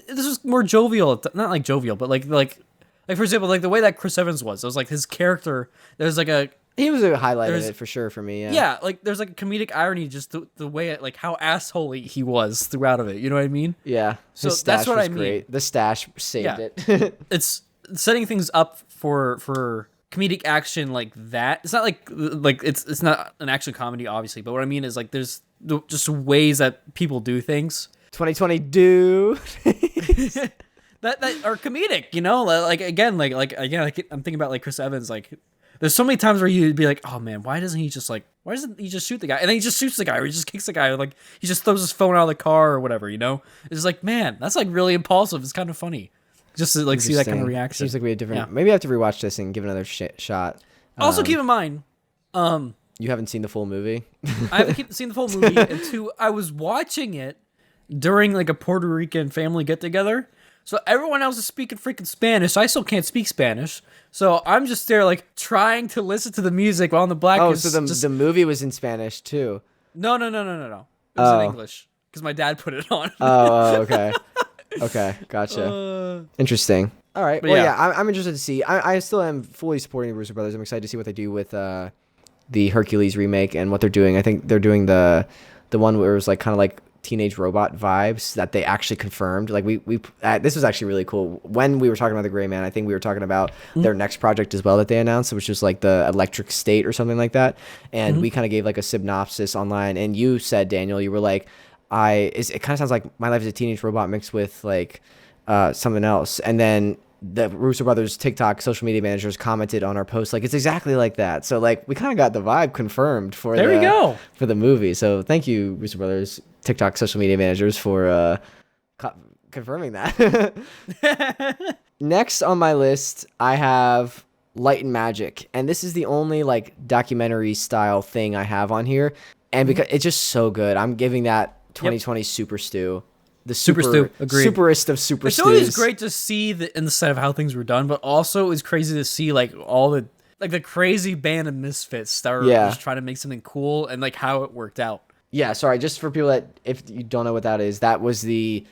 was more jovial. Not like jovial, but like for example, like the way that Chris Evans was. It was like his character. There's like a he was a highlight of it for sure for me. Yeah. Yeah, like there's like a comedic irony just the way it, like how assholey he was throughout of it. You know what I mean? Yeah. So that's what I mean. Great. The stash saved it. It's setting things up for comedic action like that. It's not like it's not an action comedy obviously, but what I mean is like there's just ways that people do things. 2020 do. that are comedic, you know, like again, like again, I'm thinking about like Chris Evans. Like, there's so many times where you'd be like, oh man, why doesn't he just shoot the guy, and then he just shoots the guy, or he just kicks the guy, or like he just throws his phone out of the car or whatever, you know? It's like, man, that's like really impulsive. It's kind of funny just to like see that kind of reaction. Seems like we had different. Yeah. Maybe I have to rewatch this and give it another shot. Also, keep in mind, you haven't seen the full movie. I haven't seen the full movie, and two, I was watching it during like a Puerto Rican family get together. So everyone else is speaking freaking Spanish. So I still can't speak Spanish. So I'm just there like trying to listen to the music while the black. Oh, so the movie was in Spanish too. No. It was in English because my dad put it on. Okay. Okay, gotcha. Interesting. All right. Well, yeah, I'm interested to see. I still am fully supporting the Russo brothers. I'm excited to see what they do with the Hercules remake and what they're doing. I think they're doing the one where it was like kind of like teenage robot vibes that they actually confirmed. Like we this was actually really cool. When we were talking about the Gray Man, I think we were talking about their next project as well that they announced, which was like the Electric State or something like that. And we kind of gave like a synopsis online. And you said, Daniel, you were like, it kind of sounds like My Life as a Teenage Robot mixed with like something else. And then the Russo brothers TikTok social media managers commented on our post like it's exactly like that. So like we kind of got the vibe confirmed for for the movie. So thank you, Russo brothers TikTok social media managers for confirming that. Next on my list, I have Light and Magic, and this is the only like documentary style thing I have on here, and because it's just so good, I'm giving that 2020 Super Stew. The super stew, agreed. Superest of super stews. It's always great to see the inside of how things were done, but also it was crazy to see like all the like the crazy band of misfits that were just trying to make something cool and like how it worked out. Yeah, sorry, just for people that if you don't know what that is, that was the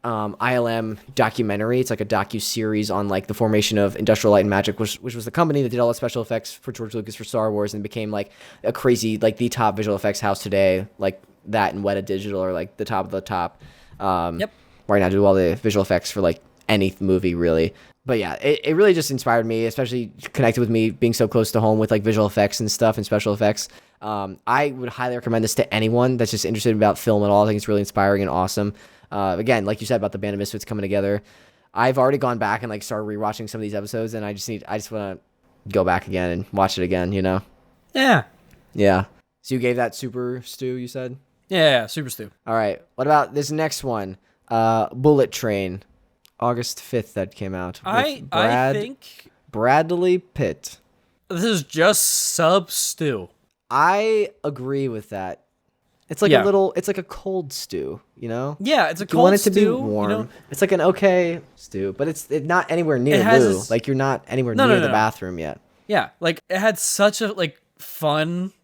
ILM documentary. It's like a docu-series on like the formation of Industrial Light and Magic, which was the company that did all the special effects for George Lucas for Star Wars and became like a crazy like the top visual effects house today, like that and Weta Digital are like the top of the top. Right now do all the visual effects for like any movie really. But yeah, it really just inspired me, especially connected with me being so close to home with like visual effects and stuff and special effects. I would highly recommend this to anyone that's just interested about film at all. I think it's really inspiring and awesome. Again, like you said about the band of misfits coming together, I've already gone back and like started rewatching some of these episodes, and I just want to go back again and watch it again, you know? Yeah. So you gave that Super Stew, you said? Yeah, Super Stew. All right. What about this next one? Bullet Train. August 5th that came out. I think Bradley Pitt. This is just sub stew. I agree with that. It's like it's like a cold stew, you know? Yeah, it's a cold stew. You want it to be warm. You know? It's like an okay stew, but it's not anywhere near Lou. Like you're not anywhere near the bathroom yet. Yeah, like it had such a like fun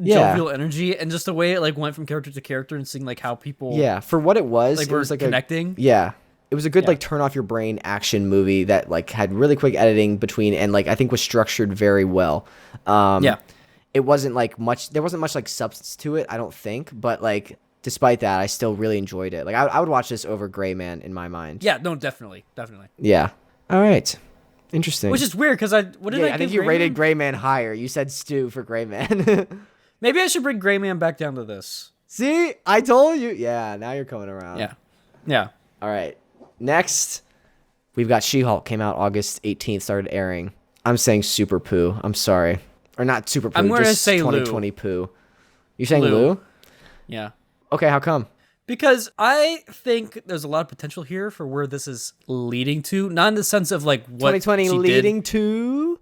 jovial energy, and just the way it like went from character to character and seeing like how people for what it was like it was like connecting. It was a good like turn off your brain action movie that like had really quick editing between and like I think was structured very well. It wasn't like much. There wasn't much like substance to it, I don't think. But like, despite that, I still really enjoyed it. Like, I would watch this over Gray Man in my mind. Yeah, no, definitely. Yeah. All right. Interesting. Which is weird because I think you rated Gray Man higher. You said Stew for Gray Man. Maybe I should bring Gray Man back down to this. See, I told you. Yeah, now you're coming around. Yeah. All right. Next, we've got She-Hulk. Came out August 18th. Started airing. I'm saying Super Poo. I'm sorry. Or not Super Poo, I'm going to say 2020 Lou. Poo. You saying Lou? Yeah. Okay, how come? Because I think there's a lot of potential here for where this is leading to. Not in the sense of like what 2020 she leading did. To?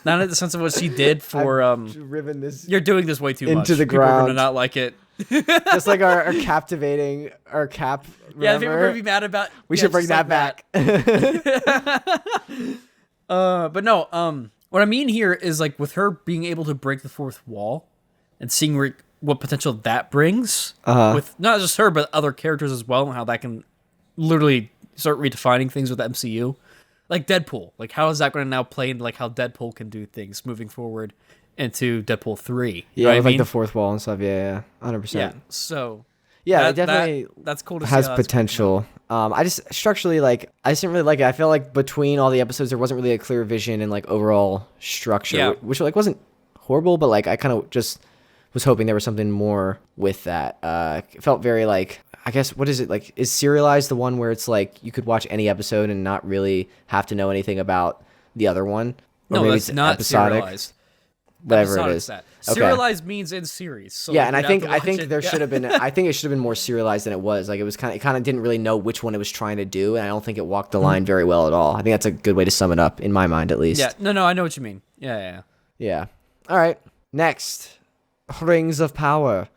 Not in the sense of what she did for riven this you're doing this way too much. Into the ground. People are going to not like it. Just like our captivating our cap. Remember? Yeah, people are going to be mad about. We should bring that back. But no, what I mean here is like with her being able to break the fourth wall and seeing what potential that brings with not just her but other characters as well, and how that can literally start redefining things with the MCU. Like Deadpool, like how is that going to now play into like how Deadpool can do things moving forward into Deadpool 3? Yeah, with like the fourth wall and stuff. Yeah, 100%. Yeah, so yeah, it definitely that's cool to has see potential. I just structurally I just didn't really like it. I feel like between all the episodes there wasn't really a clear vision and like overall structure, which like wasn't horrible, but like I kind of just was hoping there was something more with that. It felt very like I guess, what is it like? Is serialized the one where it's like you could watch any episode and not really have to know anything about the other one? Or No, maybe that's it's not episodic? serialized. Whatever it Episodic is. that. Okay. Serialized means in series. So Yeah, like, and you'd have to I watch think it. there Yeah. should have been. I think it should have been more serialized than it was. Like it kind of didn't really know which one it was trying to do, and I don't think it walked the line very well at all. I think that's a good way to sum it up in my mind, at least. Yeah, no, I know what you mean. Yeah. Yeah. All right. Next, Rings of Power,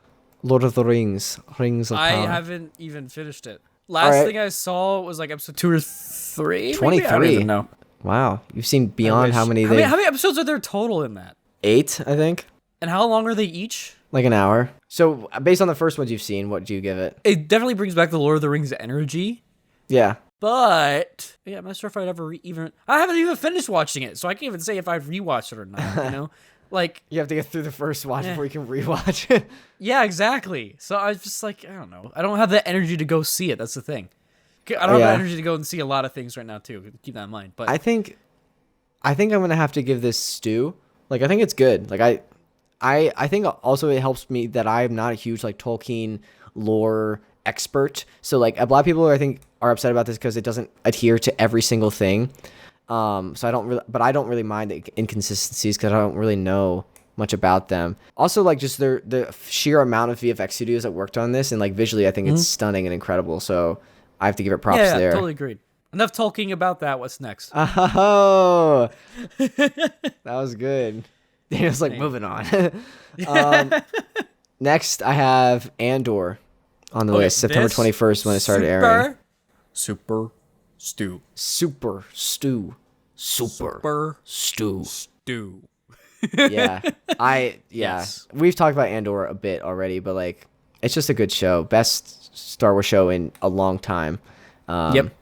Lord of the Rings, Rings of I Power. haven't even finished it. Last right. thing I saw was like episode 2 or 3. 23. I don't even know. Wow, you've seen beyond how many? How many episodes are there total in that? 8, I think. And how long are they each? Like an hour. So based on the first ones you've seen, what do you give it? It definitely brings back the Lord of the Rings energy. Yeah. But yeah, I'm not sure if I'd ever even. I haven't even finished watching it, so I can't even say if I've rewatched it or not. You know, like You have to get through the first watch before you can rewatch it. yeah, exactly. So I was just like, I don't know. I don't have the energy to go see it. That's the thing. I don't have the energy to go and see a lot of things right now too. Keep that in mind. But I think I'm gonna have to give this Stew. Like I think it's good. Like I think also it helps me that I'm not a huge like Tolkien lore expert. So like a lot of people I think are upset about this because it doesn't adhere to every single thing. So I don't really mind the inconsistencies because I don't really know much about them. Also like just the sheer amount of VFX studios that worked on this and like visually I think it's stunning and incredible. So I have to give it props yeah, there. totally agreed. Enough talking about that. What's next? Oh, that was good. Daniel's like, moving on. Next, I have Andor on the list. September 21st when it started airing. Super stew. Super stew. Super stew. stew. Yeah. Yes. We've talked about Andor a bit already, but like, it's just a good show. Best Star Wars show in a long time. Yep.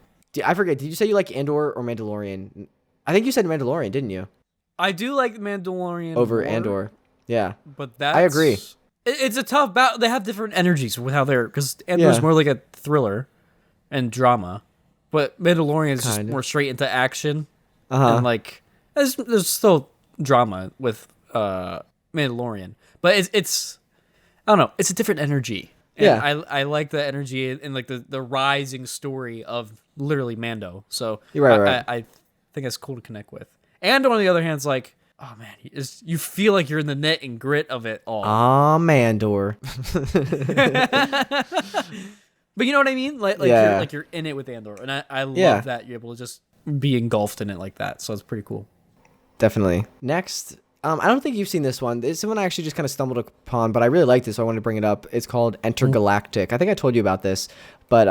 I forget. Did you say you like Andor or Mandalorian? I think you said Mandalorian, didn't you? I do like Mandalorian Over more, Andor. Yeah. but that's, I agree. It's a tough battle. They have different energies with how they're because Andor's more like a thriller and drama, but Mandalorian is just more straight into action and like there's still drama with Mandalorian, but it's I don't know. It's a different energy. And Yeah. I like the energy and like the rising story of literally Mando. So You're right. I think that's cool to connect with. And on the other hand, it's like, oh man, you feel like you're in the net and grit of it all. Mandor. But you know what I mean? Like you're in it with Andor, and I love that you're able to just be engulfed in it like that. So it's pretty cool. Definitely. Next, I don't think you've seen this one. This one I actually just kind of stumbled upon, but I really like this, so I wanted to bring it up. It's called Entergalactic. I think I told you about this, but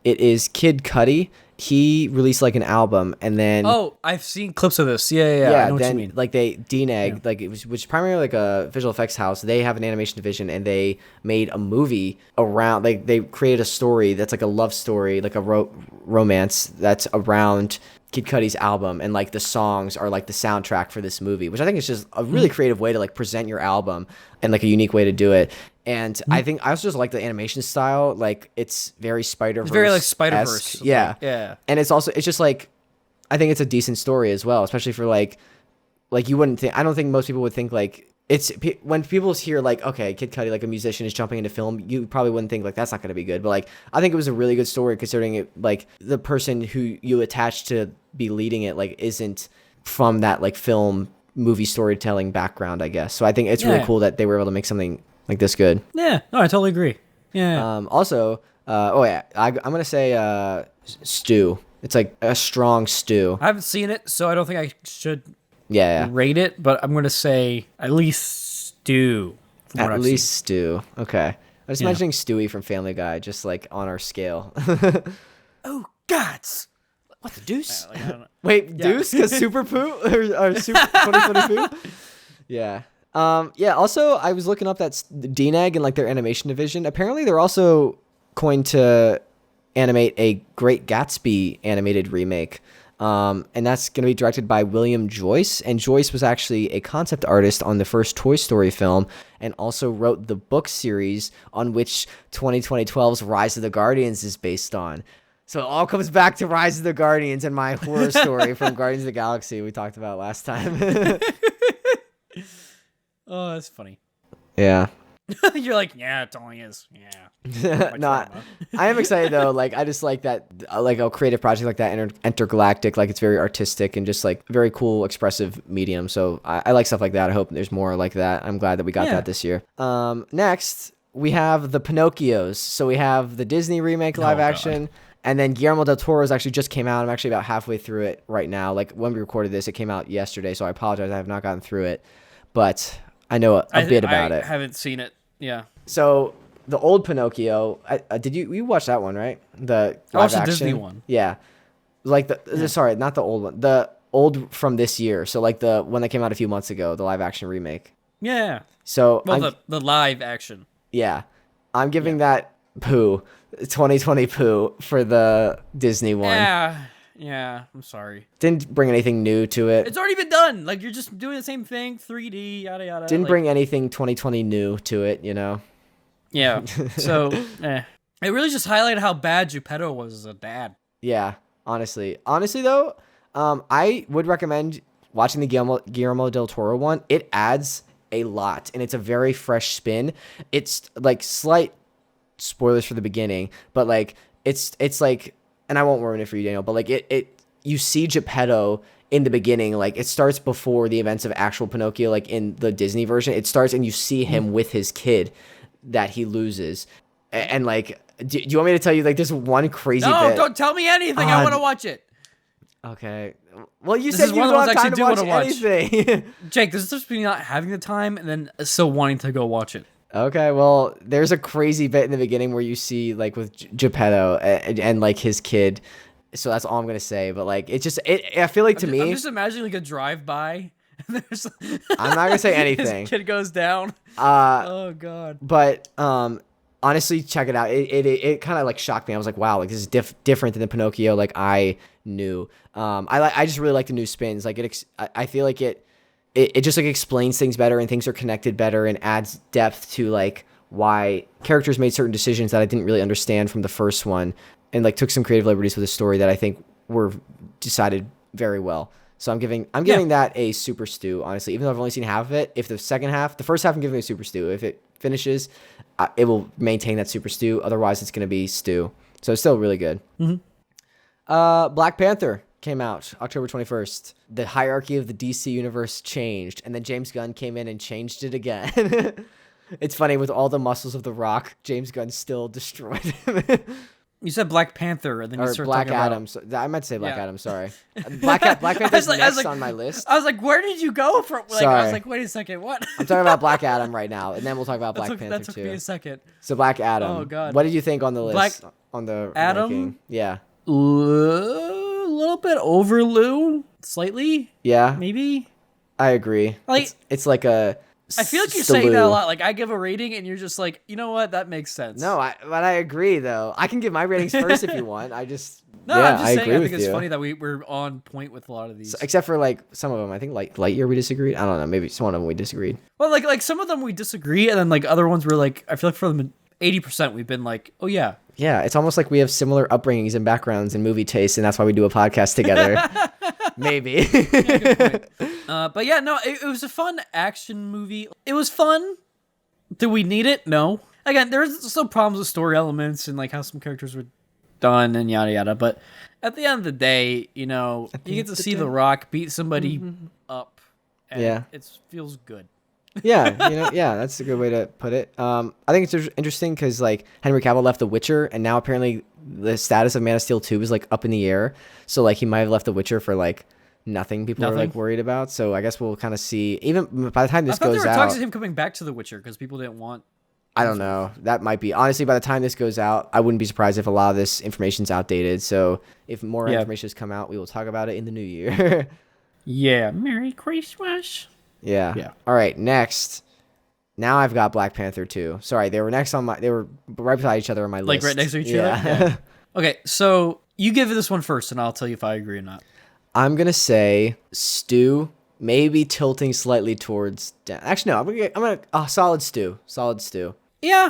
it is Kid Cudi. He released like an album, and then I've seen clips of this. Yeah. I know what you mean. Like they DNEG, like it was, which is primarily like a visual effects house. They have an animation division, and they made a movie around. Like they created a story that's like a love story, like a romance that's around Kid Cudi's album, and like the songs are like the soundtrack for this movie, which I think is just a really creative way to like present your album and like a unique way to do it. And I think I also just like the animation style. Like it's very Spider-Verse. It's very like Spider-Verse. Yeah. Yeah. And it's just like, I think it's a decent story as well, especially for like you wouldn't think, I don't think most people would think like, when people hear like, okay, Kid Cudi, like a musician is jumping into film, you probably wouldn't think like that's not going to be good. But like, I think it was a really good story considering it, like the person who you attach to be leading it, like isn't from that like film movie storytelling background, I guess. So I think it's really cool that they were able to make something like this good. Yeah. No, I totally agree. Yeah. Also, I'm going to say stew. It's like a strong stew. I haven't seen it, so I don't think I should Yeah. rate it, but I'm going to say at least stew. At least stew. Okay. I'm just imagining Stewie from Family Guy, just like on our scale. Oh, gods. What the deuce? I don't know. Wait, deuce? Because super poo? Or super 2020 poo? Yeah. Also, I was looking up that DNEG and like their animation division. Apparently, they're also going to animate a Great Gatsby animated remake. And that's going to be directed by William Joyce. And Joyce was actually a concept artist on the first Toy Story film and also wrote the book series on which 2012's Rise of the Guardians is based on. So it all comes back to Rise of the Guardians and my horror story from Guardians of the Galaxy we talked about last time. Oh, that's funny. Yeah. You're like, yeah, it only is. Yeah. No, I am excited though. Like, I just like that, like a creative project like that, Intergalactic. Like, it's very artistic and just like very cool, expressive medium. So I like stuff like that. I hope there's more like that. I'm glad that we got that this year. Next we have the Pinocchios. So we have the Disney remake live action. And then Guillermo del Toro's actually just came out. I'm actually about halfway through it right now. Like, when we recorded this, it came out yesterday, so I apologize. I have not gotten through it. But I know a bit about it. I haven't seen it. Yeah. So the old Pinocchio, did you watch that one, right? The live action Disney one. Yeah. Like sorry, not the old one. The old from this year. So like the one that came out a few months ago, the live action remake. Yeah. So the live action. Yeah. I'm giving that poo. 2020 poo for the Disney one. Yeah, I'm sorry. Didn't bring anything new to it. It's already been done. Like, you're just doing the same thing, 3D, yada yada. Didn't bring anything 2020 new to it, you know? Yeah. So, It really just highlighted how bad Geppetto was as a dad. Yeah, honestly. Honestly, though, I would recommend watching the Guillermo del Toro one. It adds a lot, and it's a very fresh spin. It's, like, slight spoilers for the beginning, but like it's like, and I won't ruin it for you, Daniel, but like you see Geppetto in the beginning, like it starts before the events of actual Pinocchio. Like in the Disney version, it starts and you see him with his kid that he loses, and like, do you want me to tell you like this one crazy bit? Don't tell me anything. I want to watch it. Okay. Well, you said you don't have time to watch anything. Jake, this is just me not having the time and then still wanting to go watch it. Okay, well, there's a crazy bit in the beginning where you see, like, with Geppetto and like, his kid. So that's all I'm going to say. But, like, I feel like I'm just imagining, like, a drive-by. I'm not going to say anything. His kid goes down. Oh, God. But, honestly, check it out. It kind of, like, shocked me. I was like, wow, like, this is different than the Pinocchio, like, I knew. I just really like the new spins. Like, I feel like it just like explains things better and things are connected better and adds depth to like why characters made certain decisions that I didn't really understand from the first one, and like took some creative liberties with the story that I think were decided very well. So I'm giving that a super stew, honestly, even though I've only seen half of it. If the first half I'm giving it a super stew. If it finishes, it will maintain that super stew. Otherwise it's going to be stew. So it's still really good. Mm-hmm. Black Panther came out October 21st. The hierarchy of the DC universe changed, and then James Gunn came in and changed it again. It's funny, with all the muscles of The Rock, James Gunn still destroyed him. You said Black Panther, and then you started Black talking Adam. about... I meant to say Black Adam, sorry. Black Panther's next on my list. I was like, where did you go from? Like, sorry. I was like, wait a second, what? I'm talking about Black Adam right now, and then we'll talk about Black Panther that took too. me a second. So Black Adam. Oh, God. What did you think on the list? On the Adam? ranking? Yeah. A little bit over Lou, slightly. Yeah. Maybe. I agree. Like, it's like a... I feel like you're saying that a lot. Like, I give a rating, and you're just like, you know what? That makes sense. No, but I agree, though. I can give my ratings first if you want. I'm just saying. I think it's funny that we're on point with a lot of these. So, except for, like, some of them. I think, like, Lightyear we disagreed. I don't know. Maybe some of them we disagreed. Well, like some of them we disagree, and then, like, other ones we're like, I feel like for them, 80% we've been like, oh, yeah. Yeah, it's almost like we have similar upbringings and backgrounds and movie tastes, and that's why we do a podcast together. Maybe. Yeah, good point. But yeah, no, it was a fun action movie. It was fun. Do we need it? No. Again, there's still problems with story elements and like how some characters were done and yada yada. But at the end of the day, you know, you get to see The Rock beat somebody up. And it feels good. Yeah, that's a good way to put it. I think it's interesting because like Henry Cavill left The Witcher, and now apparently the status of Man of Steel 2 is like up in the air. So like he might have left The Witcher for like nothing. People are like worried about. So I guess we'll kind of see. Even by the time this goes out, there were talks of him coming back to The Witcher because people didn't want. I don't know. That might be. Honestly, by the time this goes out, I wouldn't be surprised if a lot of this information's outdated. So if more information has come out, we will talk about it in the new year. Yeah. Merry Christmas. Yeah. All right. Next. Now I've got Black Panther 2. Sorry, they were right beside each other on my list. Like right next to each other? Yeah. Okay, so you give this one first, and I'll tell you if I agree or not. I'm going to say stew, maybe tilting slightly towards... Actually, no. I'm gonna solid stew. Solid stew. Yeah,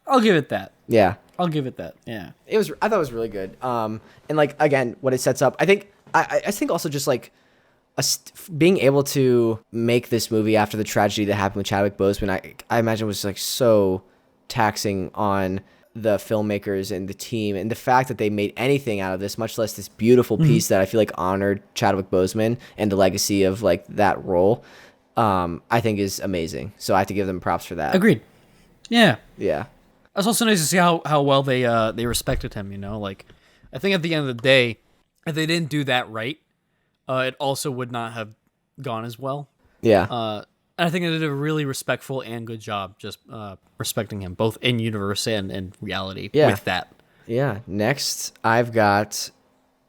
I'll give it that. Yeah. I'll give it that, yeah. I thought it was really good. And, like, again, what it sets up... I think also just, like... being able to make this movie after the tragedy that happened with Chadwick Boseman, I imagine was like so taxing on the filmmakers and the team, and the fact that they made anything out of this, much less this beautiful piece that I feel like honored Chadwick Boseman and the legacy of like that role, I think is amazing. So I have to give them props for that. Agreed. Yeah. Yeah. It's also nice to see how well they respected him, you know? Like, I think at the end of the day, if they didn't do that right, it also would not have gone as well. Yeah. And I think they did a really respectful and good job just respecting him, both in universe and in reality with that. Yeah. Next, I've got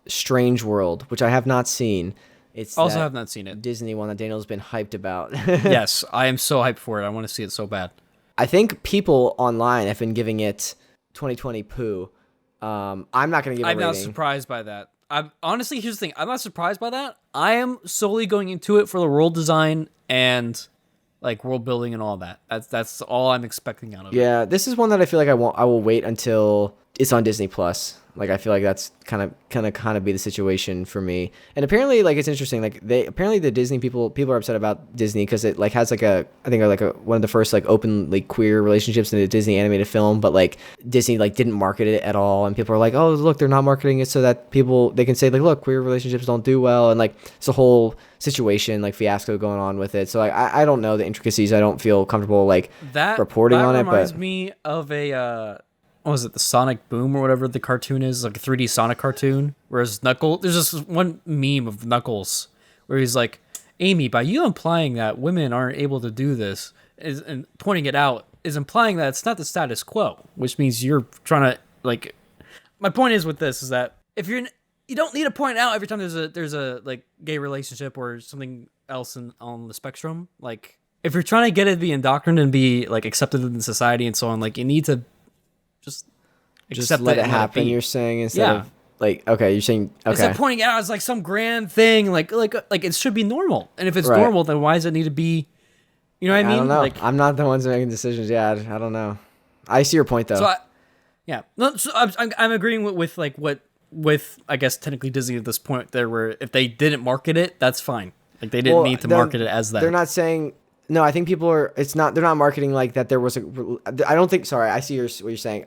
Strange World, which I have not seen. It's also have not seen it. Disney one that Daniel's been hyped about. Yes, I am so hyped for it. I want to see it so bad. I think people online have been giving it 2020 poo. I'm not going to give it a rating. I'm not surprised by that. Honestly, here's the thing. I'm not surprised by that. I am solely going into it for the world design and like world building and all that. That's all I'm expecting out of it. Yeah, this is one that I feel like I will wait until it's on Disney Plus. Like I feel like that's kind of be the situation for me. And apparently, like it's interesting. Like the Disney people are upset about Disney because it like has like one of the first like openly queer relationships in a Disney animated film. But like Disney like didn't market it at all, and people are like, oh look, they're not marketing it so that they can say like, look, queer relationships don't do well, and like it's a whole situation like fiasco going on with it. So like I don't know the intricacies. I don't feel comfortable like reporting on it. But reminds me of a. What was it, the Sonic Boom or whatever the cartoon is, like a 3D Sonic cartoon, whereas there's this one meme of Knuckles where he's like, Amy, by you implying that women aren't able to do this and pointing it out is implying that it's not the status quo, which means you're trying to like, my point is with this is that if you don't need to point out every time there's a like gay relationship or something else on the spectrum. Like if you're trying to get it to be indoctrinated and be like accepted in society and so on, like you need to just let it happen. You're saying instead of like, okay, you're saying okay. Instead of pointing it out as like some grand thing, like it should be normal. And if it's normal, then why does it need to be? You know what I mean? I don't know. Like, I'm not the ones making decisions. Yeah, I don't know. I see your point though. So I'm agreeing with like what I guess technically Disney at this point there, where if they didn't market it, that's fine. Like they didn't need to market it as that. They're not saying. No, I think people are. It's not. They're not marketing like that. There was a. I don't think. Sorry, I see what you're saying.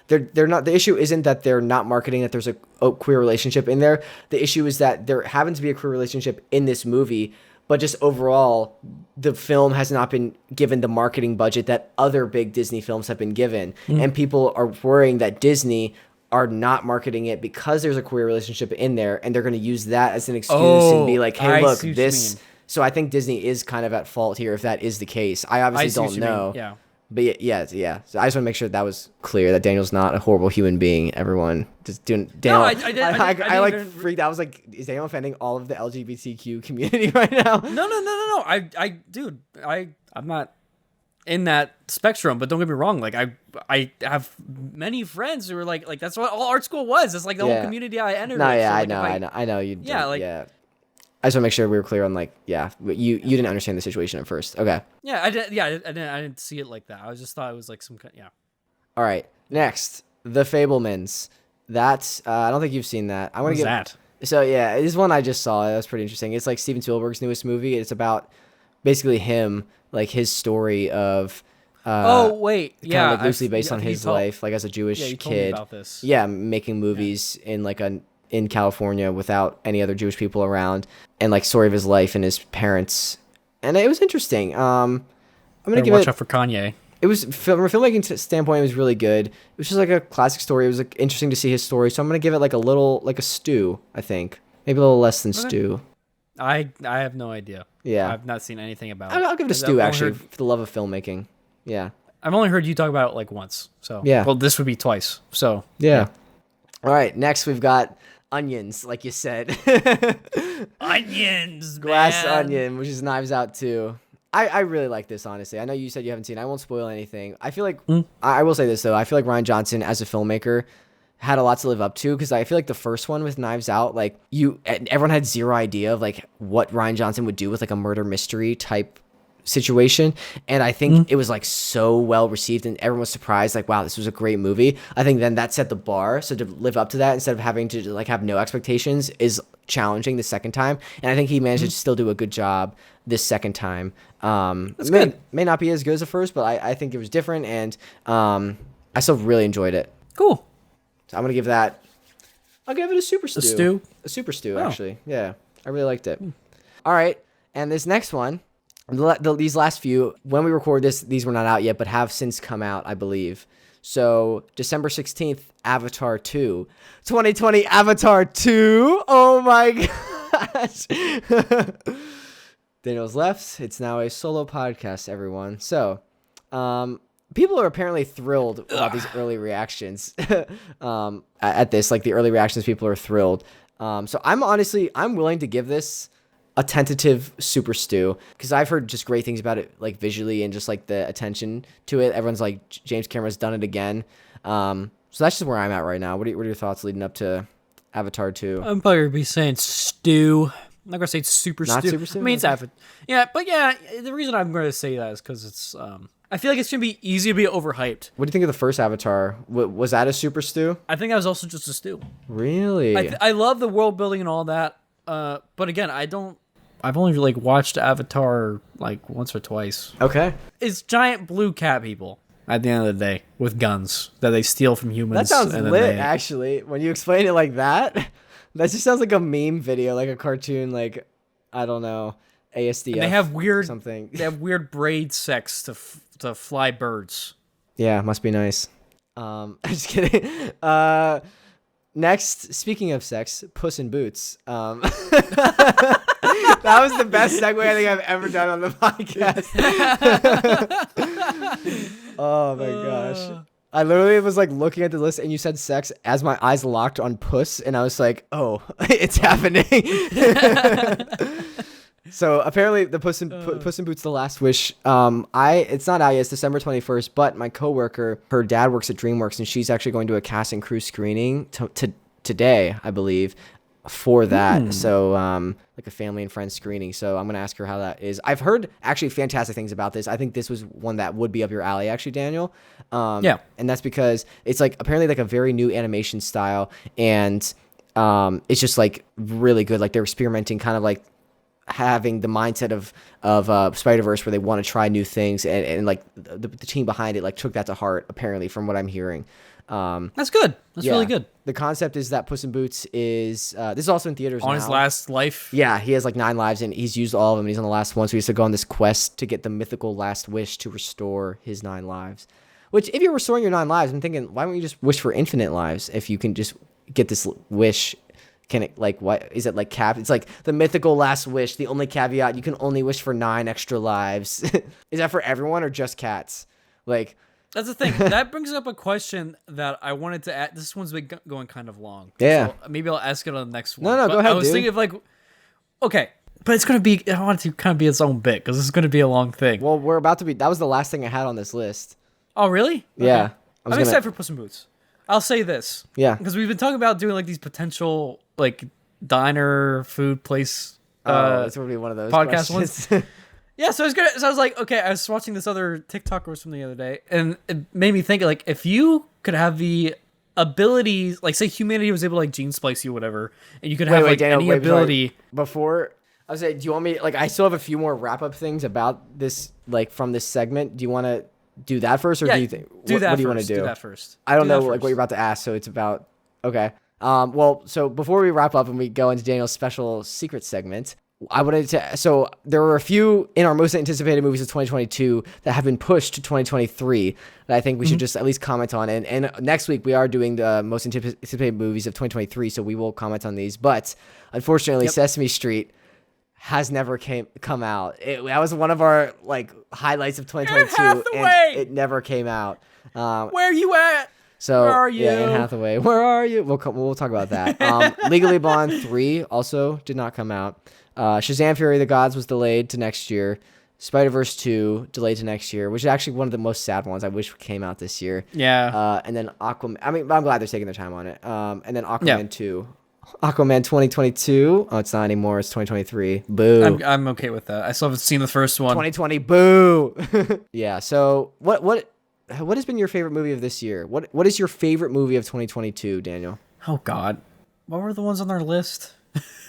They're not. The issue isn't that they're not marketing that there's a queer relationship in there. The issue is that there happens to be a queer relationship in this movie, but just overall, the film has not been given the marketing budget that other big Disney films have been given, and people are worrying that Disney are not marketing it because there's a queer relationship in there, and they're going to use that as an excuse and be like, "Hey, look, this." So I think Disney is kind of at fault here if that is the case. I obviously don't know. Yeah. But yeah. So I just want to make sure that was clear that Daniel's not a horrible human being. Everyone just doing. Daniel, I like freaked out. I was like, is Daniel offending all of the LGBTQ community right now? No. Dude, I'm not in that spectrum. But don't get me wrong. Like I have many friends who are like that's what all art school was. It's like the whole community I entered. No, with. yeah, So, like, I know you. Yeah, like. Yeah. I just want to make sure we were clear on like, you didn't understand the situation at first. Okay. Yeah, I didn't see it like that. I just thought it was like some kind. Yeah. All right. Next, The Fabelmans. That's I don't think you've seen that. I want to get that. So yeah, it is one I just saw. It was pretty interesting. It's like Steven Spielberg's newest movie. It's about basically him, like his story of. Kind of like loosely based on his life, like as a Jewish you kid. told me about this. Yeah, making movies in like in California without any other Jewish people around, and like story of his life and his parents, and it was interesting. I'm gonna give watch out for Kanye. It was from a filmmaking standpoint, it was really good. It was just like a classic story. It was like interesting to see his story, so I'm gonna give it like a stew. I think maybe a little less than stew. I have no idea. Yeah, I've not seen anything about it. I'll give it a stew actually for the love of filmmaking. Yeah, I've only heard you talk about it like once. So yeah, well, this would be twice. So yeah. All right, next we've got onions, like you said. Onions, Glass man. Onion, which is Knives Out too. I really like this, honestly. I know you said you haven't seen it. I won't spoil anything. I feel like, I will say this though, I feel like Rian Johnson as a filmmaker had a lot to live up to, because I feel like the first one with Knives Out, like everyone had zero idea of like what Rian Johnson would do with like a murder mystery type situation, and I think it was like so well received and everyone was surprised, like, wow, this was a great movie. I think then that set the bar, so to live up to that instead of having to like have no expectations is challenging the second time, and I think he managed to still do a good job this second time. That's good. May not be as good as the first, but I think it was different, and I still really enjoyed it. Cool. So I'll give it a super stew. A super stew, actually. Yeah, I really liked it. All right, and this next one, these last few, when we record this, these were not out yet, but have since come out, I believe. So December 16th, Avatar 2. 2020 Avatar 2. Oh my gosh. Daniel's left. It's now a solo podcast, everyone. So, people are apparently thrilled about these early reactions at this. Like, the early reactions, people are thrilled. So I'm willing to give this a tentative super stew, because I've heard just great things about it, like visually and just like the attention to it. Everyone's like, James Cameron's done it again. So that's just where I'm at right now. What are your thoughts leading up to Avatar 2? I'm probably gonna be saying stew. I'm not gonna say super Not stew. super stew? I mean, it's Avatar. Yeah, but yeah, the reason I'm gonna say that is because it's. I feel like it's gonna be easy to be overhyped. What do you think of the first Avatar? Was that a super stew? I think that was also just a stew. Really? I love the world building and all that. But again, I've only like watched Avatar like once or twice. Okay. It's giant blue cat people at the end of the day with guns that they steal from humans. That sounds lit, actually. When you explain it like that, that just sounds like a meme video, like a cartoon, like, I don't know, ASDF. And they have weird something. They have weird braid sex to fly birds. Yeah, must be nice. I'm just kidding. Next, speaking of sex, Puss in Boots. That was the best segue I think I've ever done on the podcast. Oh my gosh. I literally was like looking at the list and you said sex as my eyes locked on Puss, and I was like, oh, it's happening. So apparently the Puss in Boots The Last Wish, it's not out yet, it's December 21st, but my coworker, her dad works at DreamWorks, and she's actually going to a cast and crew screening today, I believe, for that. So like a family and friends screening. So I'm gonna ask her how that is. I've heard actually fantastic things about this. I think this was one that would be up your alley, actually, Daniel. Yeah, and that's because it's like apparently like a very new animation style, and it's just like really good. Like they're experimenting, kind of like having the mindset of Spider-Verse, where they want to try new things, and like the team behind it like took that to heart, apparently, from what I'm hearing. That's good. That's really good. The concept is that Puss in Boots is this is also in theaters on now. His last life. Yeah, he has like 9 lives and he's used all of them. He's on the last one, so he has to go on this quest to get the mythical last wish to restore his 9 lives. Which, if you're restoring your 9 lives, I'm thinking, why don't you just wish for infinite lives if you can just get this wish? Can it, like, what is it, like, capped? It's like the mythical last wish. The only caveat, you can only wish for 9 extra lives. Is that for everyone or just cats? Like, that's the thing. That brings up a question that I wanted to add. This one's been going kind of long. Yeah. So maybe I'll ask it on the next one. No, go ahead, I was thinking of like, okay, but it's going to be, I want it to kind of be its own bit because this is going to be a long thing. Well, we're about to be, that was the last thing I had on this list. Oh, really? Yeah. Okay. I'm excited for Puss in Boots. I'll say this. Yeah. Because we've been talking about doing like these potential like diner food place it's going to be one of those podcast questions. ones. Yeah, so I was like, okay, I was watching this other TikTok or something the other day, and it made me think, like, if you could have the abilities, like, say humanity was able to, like, gene splice you or whatever, and you could have, Daniel, any ability. Before, I was like, do you want me, like, I still have a few more wrap-up things about this, like, from this segment. Do you want to do that first, or do you think, what do you want to do? Do that first. I don't know, like, what you're about to ask, so it's about, okay. Well, so before we wrap up and we go into Daniel's special secret segment, I wanted to, so there were a few in our most anticipated movies of 2022 that have been pushed to 2023 that I think we should just at least comment on. And next week we are doing the most anticipated movies of 2023, so we will comment on these. But unfortunately, Sesame Street has never come out. That was one of our like highlights of 2022, and it never came out. Where you at? So, where are you? Yeah, Anne Hathaway. Where are you? We'll talk about that. Legally Blonde 3 also did not come out. Shazam! Fury of the Gods was delayed to next year. Spider-Verse 2 delayed to next year, which is actually one of the most sad ones I wish came out this year. Yeah. And then Aquaman. I mean, I'm glad they're taking their time on it. And then Aquaman 2. Aquaman 2022. Oh, it's not anymore. It's 2023. Boo. I'm okay with that. I still haven't seen the first one. 2020. Boo. Yeah. So what has been your favorite movie of this year? What is your favorite movie of 2022, Daniel? Oh God, what were the ones on our list?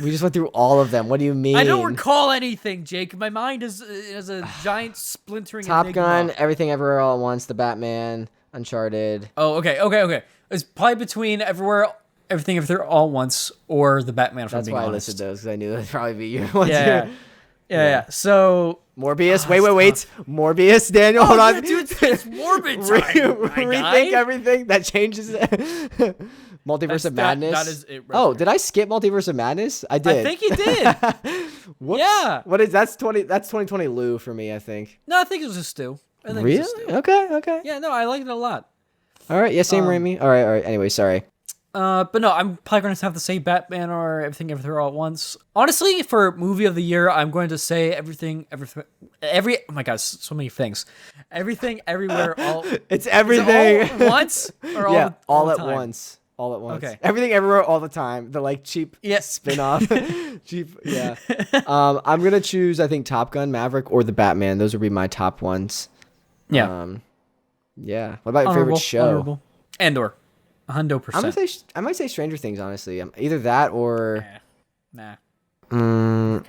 We just went through all of them. What do you mean? I don't recall anything, Jake. My mind is a giant splintering. Top enigma. Gun, Everything Everywhere All at Once, The Batman, Uncharted. Oh, okay. It's probably between Everything Everywhere All at Once or The Batman. If That's I'm being why honest. I listed those, because I knew that'd probably be your ones. Yeah. So Morbius. Wait. Morbius, Daniel. Hold on. Yeah, dude, it's morbid time. Rethink everything. That changes it. Multiverse of Madness. That is it. Oh, did I skip Multiverse of Madness? I did. I think you did. Whoops. Yeah. What is that's 2020 Lou for me, I think. No, I think it was just Stu. Really? Okay. Yeah, no, I liked it a lot. All right. Yeah, same Raimi. All right. Anyway, sorry. But no, I'm probably going to have to say Batman or Everything Everywhere All at Once. Honestly, for movie of the year, I'm going to say oh my God, so many things. Everything Everywhere All. It's everything. All at once or yeah, all at time? once. All at once. Okay. Everything Everywhere All the Time. The like cheap spin-off. Cheap. Yeah. I'm gonna choose I think Top Gun, Maverick, or the Batman. Those would be my top ones. Yeah. Yeah. What about your favorite show? Honorable. Andor. 100%. I might say Stranger Things, honestly. Either that or Nah. Mm,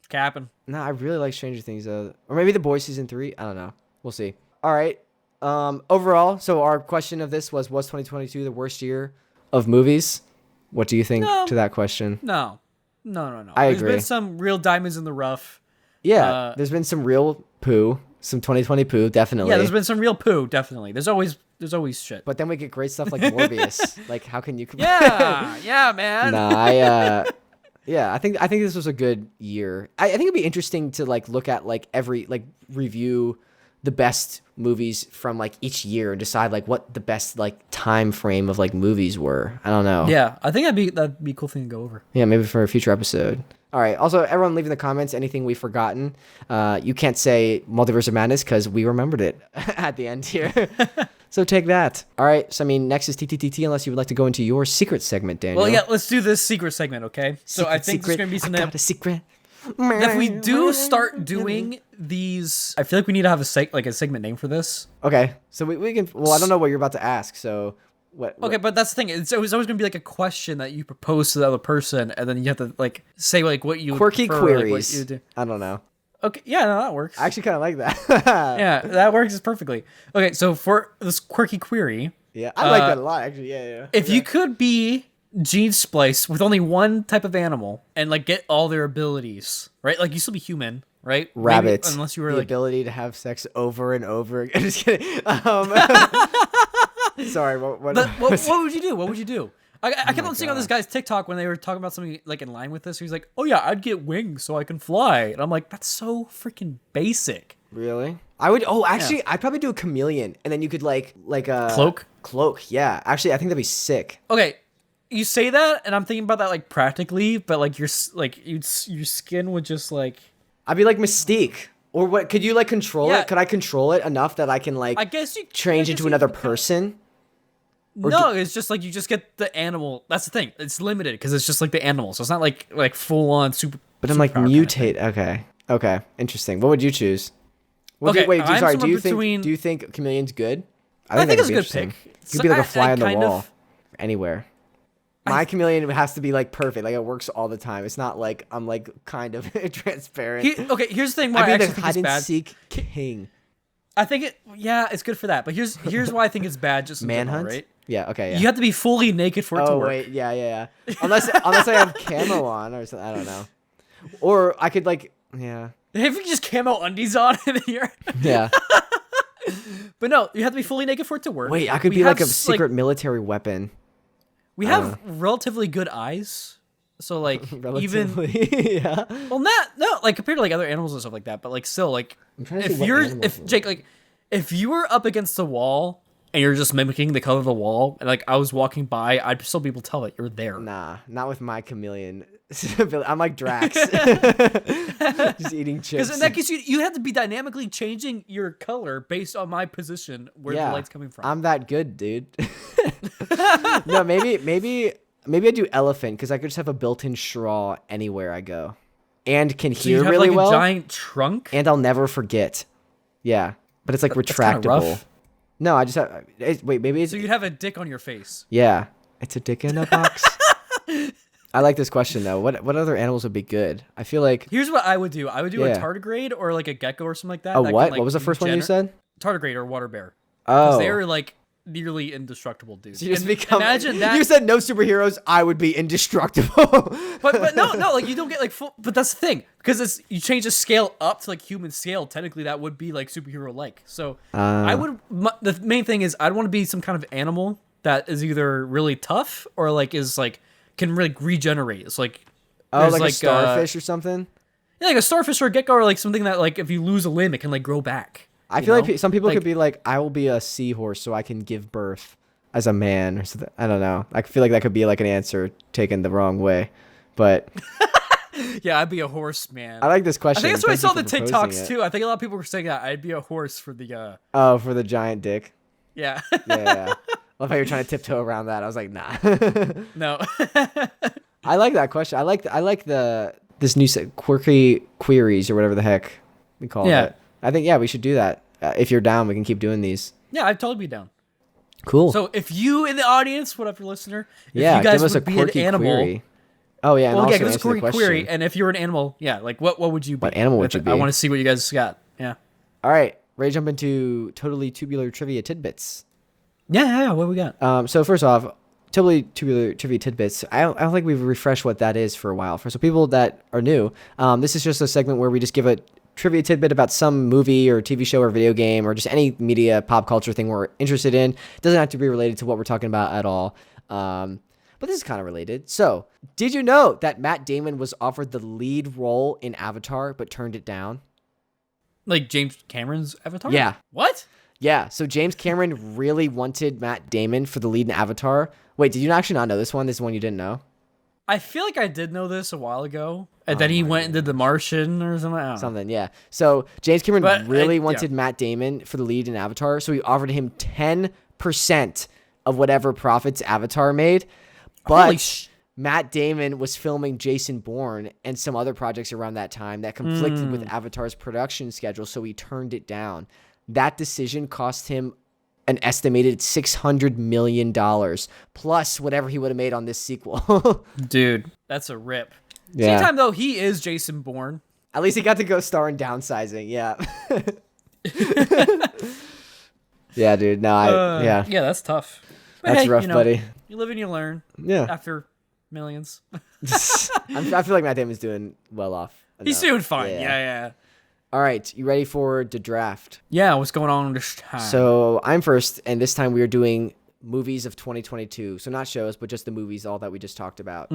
Capping. nah, I really like Stranger Things though. Or maybe The Boys season 3. I don't know. We'll see. All right. Overall, so our question of this was 2022 the worst year of movies? What do you think to that question? No. I agree. There's been some real diamonds in the rough. Yeah, there's been some real poo, some 2020 poo, definitely. Yeah, there's been some real poo, definitely. There's always shit. But then we get great stuff like Morbius. Like, how can you compare? Yeah, man. Nah, I think this was a good year. I think it'd be interesting to like look at like review the best movies from like each year and decide like what the best like time frame of like movies were. I don't know. Yeah, I think that'd be a cool thing to go over. Yeah, maybe for a future episode. All right. Also, everyone leave in the comments anything we've forgotten. You can't say Multiverse of Madness because we remembered it at the end here. So take that. All right. So, I mean, next is TTTT unless you would like to go into your secret segment, Daniel. Well, yeah, let's do this secret segment, okay? So I think there's going to be something. I got a secret. If we do start doing these, I feel like we need to have a segment name for this. Okay. So we can, well, I don't know what you're about to ask. So what? Okay, but that's the thing. It's always going to be like a question that you propose to the other person, and then you have to like say like what you Quirky prefer, Queries. Like, what you do. I don't know. Okay, yeah, no, that works. I actually kind of like that. Yeah, that works perfectly. Okay, so for this quirky query, yeah, I like that a lot. Actually, yeah. If you could be gene spliced with only one type of animal and like get all their abilities, right? Like you still be human, right? Rabbits. Maybe, unless you were the like ability to have sex over and over again. Just kidding. Sorry. What would you do? What would you do? I kept on seeing on this guy's TikTok when they were talking about something like in line with this. He's like, "Oh yeah, I'd get wings so I can fly," and I'm like, "That's so freaking basic." Really? I would. Oh, actually, I'd probably do a chameleon, and then you could like a cloak. Cloak. Yeah. Actually, I think that'd be sick. Okay, you say that, and I'm thinking about that like practically, but like your skin would just like. I'd be like Mystique. Or what? Could you like control it? Could I control it enough that I can like? I guess you change into another person. No, it's just like you just get the animal. That's the thing. It's limited because it's just like the animal. So it's not like full on super. But I'm like mutate. Okay. Interesting. What would you choose? Sorry. Do you think chameleon's good? I think it's a good pick. You could be like a fly on the wall anywhere. My chameleon has to be like perfect. Like it works all the time. It's not like I'm like kind of transparent. Here's the thing. Why I'd be I the hide and seek king. I think it's good for that. But here's why I think it's bad. Just in manhunt, general, right? Yeah. Okay. Yeah. You have to be fully naked for it to work. Oh wait. Yeah. Unless I have camo on or something. I don't know. Or I could like. Yeah. If you just camo undies on in here. Yeah. But no, you have to be fully naked for it to work. Wait, I could be like a secret military weapon. We have relatively good eyes, so like even yeah. Well, no, like compared to like other animals and stuff like that, but like still like if you were up against the wall and you're just mimicking the color of the wall, and like I was walking by, I'd still be able to tell that you're there. Nah, not with my chameleon. I'm like Drax, just eating chips. Because in that case, you have to be dynamically changing your color based on my position where the light's coming from. I'm that good, dude. No, maybe maybe I do elephant because I could just have a built-in straw anywhere I go, and can So you hear have really like well, a giant trunk. and I'll never forget. Yeah, but it's like That's kinda retractable. rough. No, I just have. Wait, maybe it's. So you'd have a dick on your face. Yeah, it's a dick in a box. I like this question though. What other animals would be good? I feel like Here's what I would do. I would do Yeah. a tardigrade or like a gecko or something like that. a that what? Can, like, What was the first one you said? Tardigrade or water bear. Because Oh, they're like nearly indestructible, dude. so you just And become. imagine that. You said no superheroes. I would be indestructible. but no, like you don't get like full. But that's the thing, because it's you change the scale up to like human scale. Technically, that would be like superhero like. So I would. The main thing is I'd want to be some kind of animal that is either really tough or like is like can really regenerate. It's like Oh, there's, like a starfish or something. yeah, like a starfish or a gecko or like something that like if you lose a limb, it can like grow back. I you feel know? like some people Like- could be like, I will be a seahorse so I can give birth as a man or something. I don't know. I feel like that could be like an answer taken the wrong way, but Yeah, I'd be a horse, man. I like this I question. think that's what I Thank saw you the for proposing TikToks it. too. I think a lot of people were saying that I'd be a horse for the Oh, for the giant dick. yeah. Yeah. Love how you're trying to tiptoe around that. I was like, nah. No. I like that question. I like this new Quirky Queries or whatever the heck we call Yeah. it. I think we should do that. If you're down, we can keep doing these. Yeah, I'd totally be down. Cool. So if you in the audience, whatever listener, if yeah, you guys give us a would be quirky an animal, query. Oh yeah, and well, also yeah, give us a answer the quirky question. query, and if you're an animal, yeah, like what would you be? What animal would you be? I want to see what you guys got. Yeah. All right, ready to jump into totally tubular trivia tidbits. Yeah. What we got? So first off, totally tubular trivia tidbits. I don't think we've refreshed what that is for a while. For some people that are new, this is just a segment where we just give a trivia tidbit about some movie or TV show or video game or just any media pop culture thing we're interested in. It doesn't have to be related to what we're talking about at all. But this is kind of related. So, did you know that Matt Damon was offered the lead role in Avatar but turned it down? Like James Cameron's Avatar? Yeah. What? Yeah, so James Cameron really wanted Matt Damon for the lead in Avatar. Wait, did you actually not know this one? This is one you didn't know? I feel like I did know this a while ago, and then he went and did The Martian or something. I don't know. Something, yeah. So James Cameron But, really yeah. wanted Matt Damon for the lead in Avatar, so he offered him 10% of whatever profits Avatar made. Holy But Matt Damon was filming Jason Bourne and some other projects around that time that conflicted with Avatar's production schedule, so he turned it down. That decision cost him an estimated $600 million, plus whatever he would have made on this sequel. Dude, that's a rip. Yeah. Same time though, he is Jason Bourne. At least he got to go star in Downsizing, yeah. Yeah, dude, no, yeah. Yeah, that's tough. But That's hey, rough, you know, buddy. You live and you learn. Yeah. After millions. I feel like Matt Damon's doing well off. He's enough. doing fine. Yeah. All right, you ready for the draft? Yeah, what's going on this time? So I'm first, and this time we are doing movies of 2022. So not shows, but just the movies, all that we just talked about.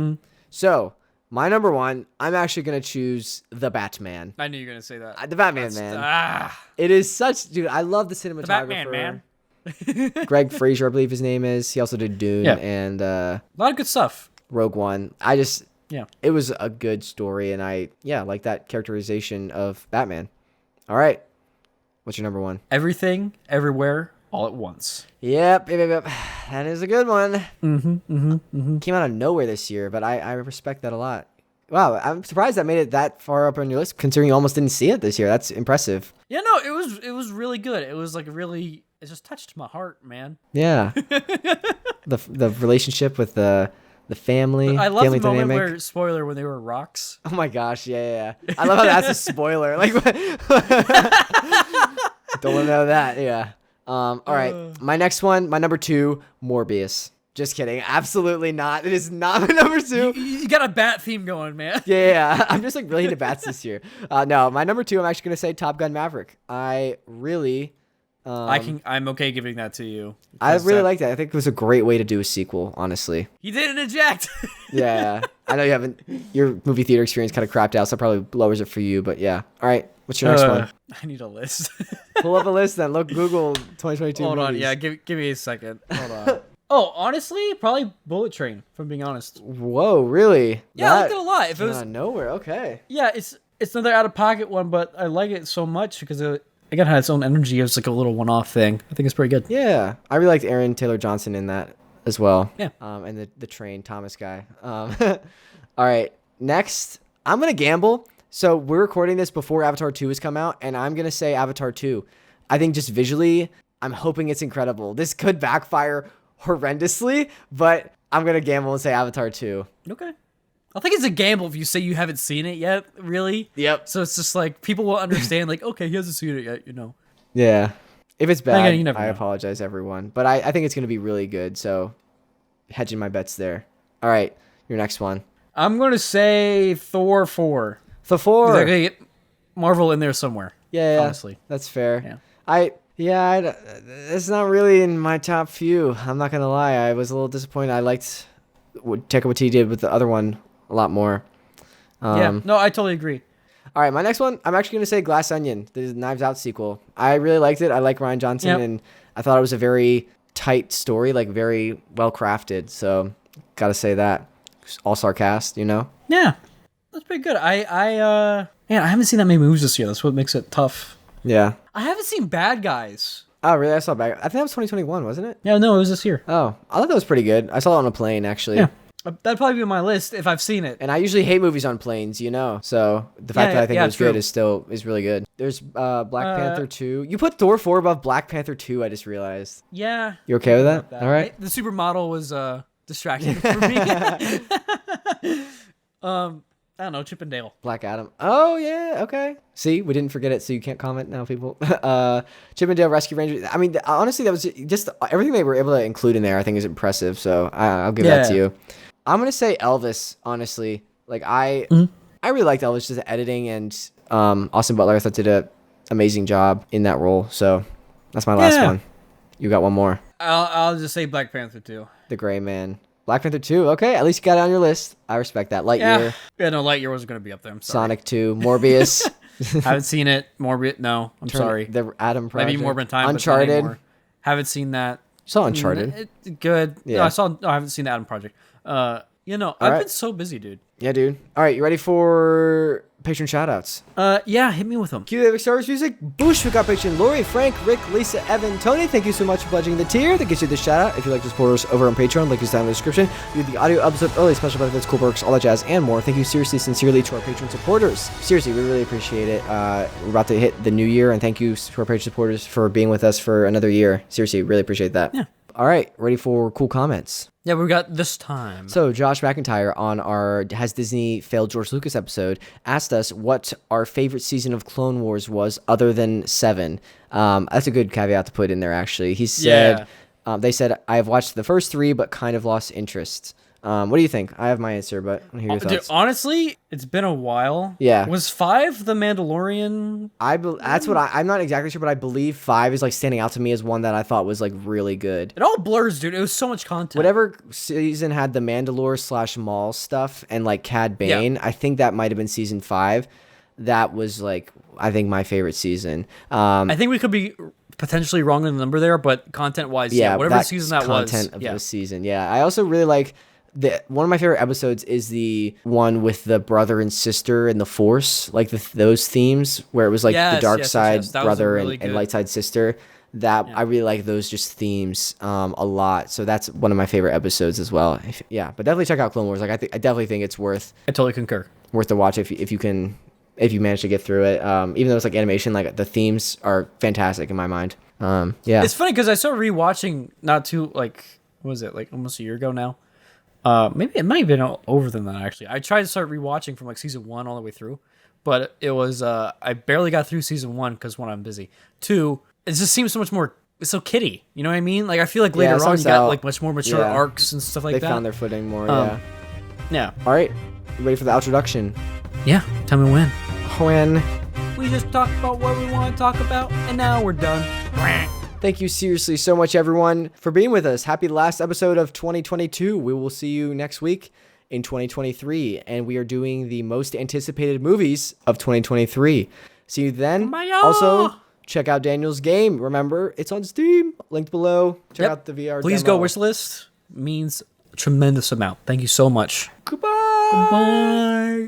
So my number one, I'm actually going to choose The Batman. I knew you were going to say that. The Batman, man. Ah, It is such, dude, I love the cinematographer. the Batman, man. Greg Fraser, I believe his name is. He also did Dune Yeah. and A lot of good stuff. Rogue One. Yeah. It was a good story, and I like that characterization of Batman. All right. What's your number one? Everything, everywhere, all at once. Yep. That is a good one. Came out of nowhere this year, but I respect that a lot. Wow, I'm surprised that made it that far up on your list, considering you almost didn't see it this year. That's impressive. Yeah, no, it was really good. It was like really, it just touched my heart, man. Yeah. the relationship with the family. I love family the moment dynamic. where, spoiler, when they were rocks. Oh my gosh, yeah. I love how that's a spoiler. Like, don't want to know that. Yeah. All right. My next one, my number two, Morbius. Just kidding. Absolutely not. It is not my number two. You got a bat theme going, man. Yeah. I'm just like really into bats this year. No, my number two, I'm actually gonna say Top Gun Maverick. I really. I'm okay giving that to you. I because really like that. I think it was a great way to do a sequel. Honestly. He didn't eject. Yeah. I know you haven't. Your movie theater experience kind of crapped out, so that probably lowers it for you. But yeah. All right. What's your next one? I need a list. Pull up a list then. Look, Google 2022 Hold on. movies. Yeah, give me a second. Hold on. Oh, honestly, probably Bullet Train, if I'm being honest. Whoa, really? Yeah, I liked it a lot. If it Out was, of nowhere. Okay. yeah, it's another out of pocket one, but I like it so much because it had its own energy. It was like a little one-off thing. I think it's pretty good. Yeah, I really liked Aaron Taylor Johnson in that. as well. Yeah. And the train Thomas guy. All right. Next, I'm going to gamble. So we're recording this before Avatar 2 has come out, and I'm going to say Avatar 2. I think just visually, I'm hoping it's incredible. This could backfire horrendously, but I'm going to gamble and say Avatar 2. Okay. I think it's a gamble if you say you haven't seen it yet, really. Yep. So it's just like, people will understand, like, okay, he hasn't seen it yet, you know. Yeah. If it's bad, Again, you never I know. apologize, everyone. But I think it's going to be really good, so hedging my bets there. All right, your next one. I'm going to say Thor 4. The 4. I gotta get Marvel in there somewhere. Yeah, honestly. That's fair. Yeah. It's not really in my top few. I'm not going to lie. I was a little disappointed. I liked what Taika Waititi did with the other one a lot more. No, I totally agree. All right, my next one, I'm actually going to say Glass Onion, the Knives Out sequel. I really liked it. I like Rian Johnson, and I thought it was a very tight story, like very well crafted. So, got to say that. All sarcastic, you know? Yeah, that's pretty good. I haven't seen that many movies this year. That's what makes it tough. Yeah. I haven't seen Bad Guys. Oh, really? I saw Bad. I think that was 2021, wasn't it? Yeah, no, it was this year. Oh, I thought that was pretty good. I saw it on a plane, actually. Yeah. That'd probably be on my list if I've seen it. And I usually hate movies on planes, you know. So the fact that I think it was good is really good. There's Black Panther 2. You put Thor 4 above Black Panther 2, I just realized. Yeah. You okay with that? All right. The supermodel was distracting for me. I don't know, Chip and Dale. Black Adam. Oh, yeah, okay. See, we didn't forget it, so you can't comment now, people. Chip and Dale Rescue Rangers. I mean, honestly, that was just everything they were able to include in there, I think, is impressive. So I'll give that to you. I'm going to say Elvis, honestly. Like, I really liked Elvis, just the editing, and Austin Butler, I thought, did an amazing job in that role. So that's my last one. You got one more. I'll just say Black Panther 2. The Gray Man. Black Panther 2. Okay, at least you got it on your list. I respect that. Lightyear. Yeah, no, Lightyear wasn't going to be up there. I'm sorry. Sonic 2. Morbius. Haven't seen it. Morbius. No, I'm sorry. The Adam Project. Maybe more than time. Uncharted. Haven't seen that. Saw Uncharted. Good. Yeah. No, I haven't seen the Adam Project. I've been so busy, dude. Yeah, dude. All right, you ready for patron shoutouts? Yeah, hit me with them. Cue the Star Wars music. Boosh, we got patron Lori, Frank, Rick, Lisa, Evan, Tony. Thank you so much for pledging the tier. That gets you the shout out. If you'd like to support us over on Patreon, link is down in the description. You get the audio episode early, special benefits, cool perks, all that jazz, and more. Thank you seriously, sincerely to our patron supporters. Seriously, we really appreciate it. We're about to hit the new year, and thank you to our patron supporters for being with us for another year. Seriously, really appreciate that. Yeah. All right, ready for cool comments. Yeah, we got this time. So Josh McIntyre on our Has Disney Failed George Lucas episode asked us what our favorite season of Clone Wars was other than 7. That's a good caveat to put in there, actually. He said, they said, I have watched the first 3, but kind of lost interest. What do you think? I have my answer, but I want to hear your thoughts. Dude, honestly, it's been a while. Yeah. Was 5 the Mandalorian? That's what I'm not exactly sure, but I believe 5 is like standing out to me as one that I thought was like really good. It all blurs, dude. It was so much content. Whatever season had the Mandalore / Maul stuff and like Cad Bane, I think that might have been season 5. That was like, I think, my favorite season. I think we could be potentially wrong in the number there, but content-wise, whatever season that was. Content of the season, I also really like one of my favorite episodes is the one with the brother and sister and the Force, like those themes where it was like the dark side brother and light side sister. I really like those just themes a lot. So that's one of my favorite episodes as well. But definitely check out Clone Wars. Like I definitely think it's worth. I totally concur. Worth the watch if you manage to get through it. Even though it's like animation, like the themes are fantastic in my mind. It's funny because I started rewatching not too what was it, like almost a year ago now. Maybe it might have been over than that, actually. I tried to start rewatching from like season 1 all the way through, but it was I barely got through season 1 because 1, I'm busy. 2, it just seems so much more. It's so kiddie, you know what I mean? Like I feel like later on you got like much more mature arcs and stuff like that. They found their footing more. Yeah. All right, you ready for the introduction? Yeah. Tell me when. When we just talked about what we want to talk about, and now we're done. Thank you seriously so much, everyone, for being with us. Happy last episode of 2022. We will see you next week in 2023, and we are doing the most anticipated movies of 2023. See you then. Bye-ya. Also, check out Daniel's game. Remember, it's on Steam. Linked below. Check out the VR Please demo. go wish list. Means a tremendous amount. Thank you so much. Goodbye. Goodbye.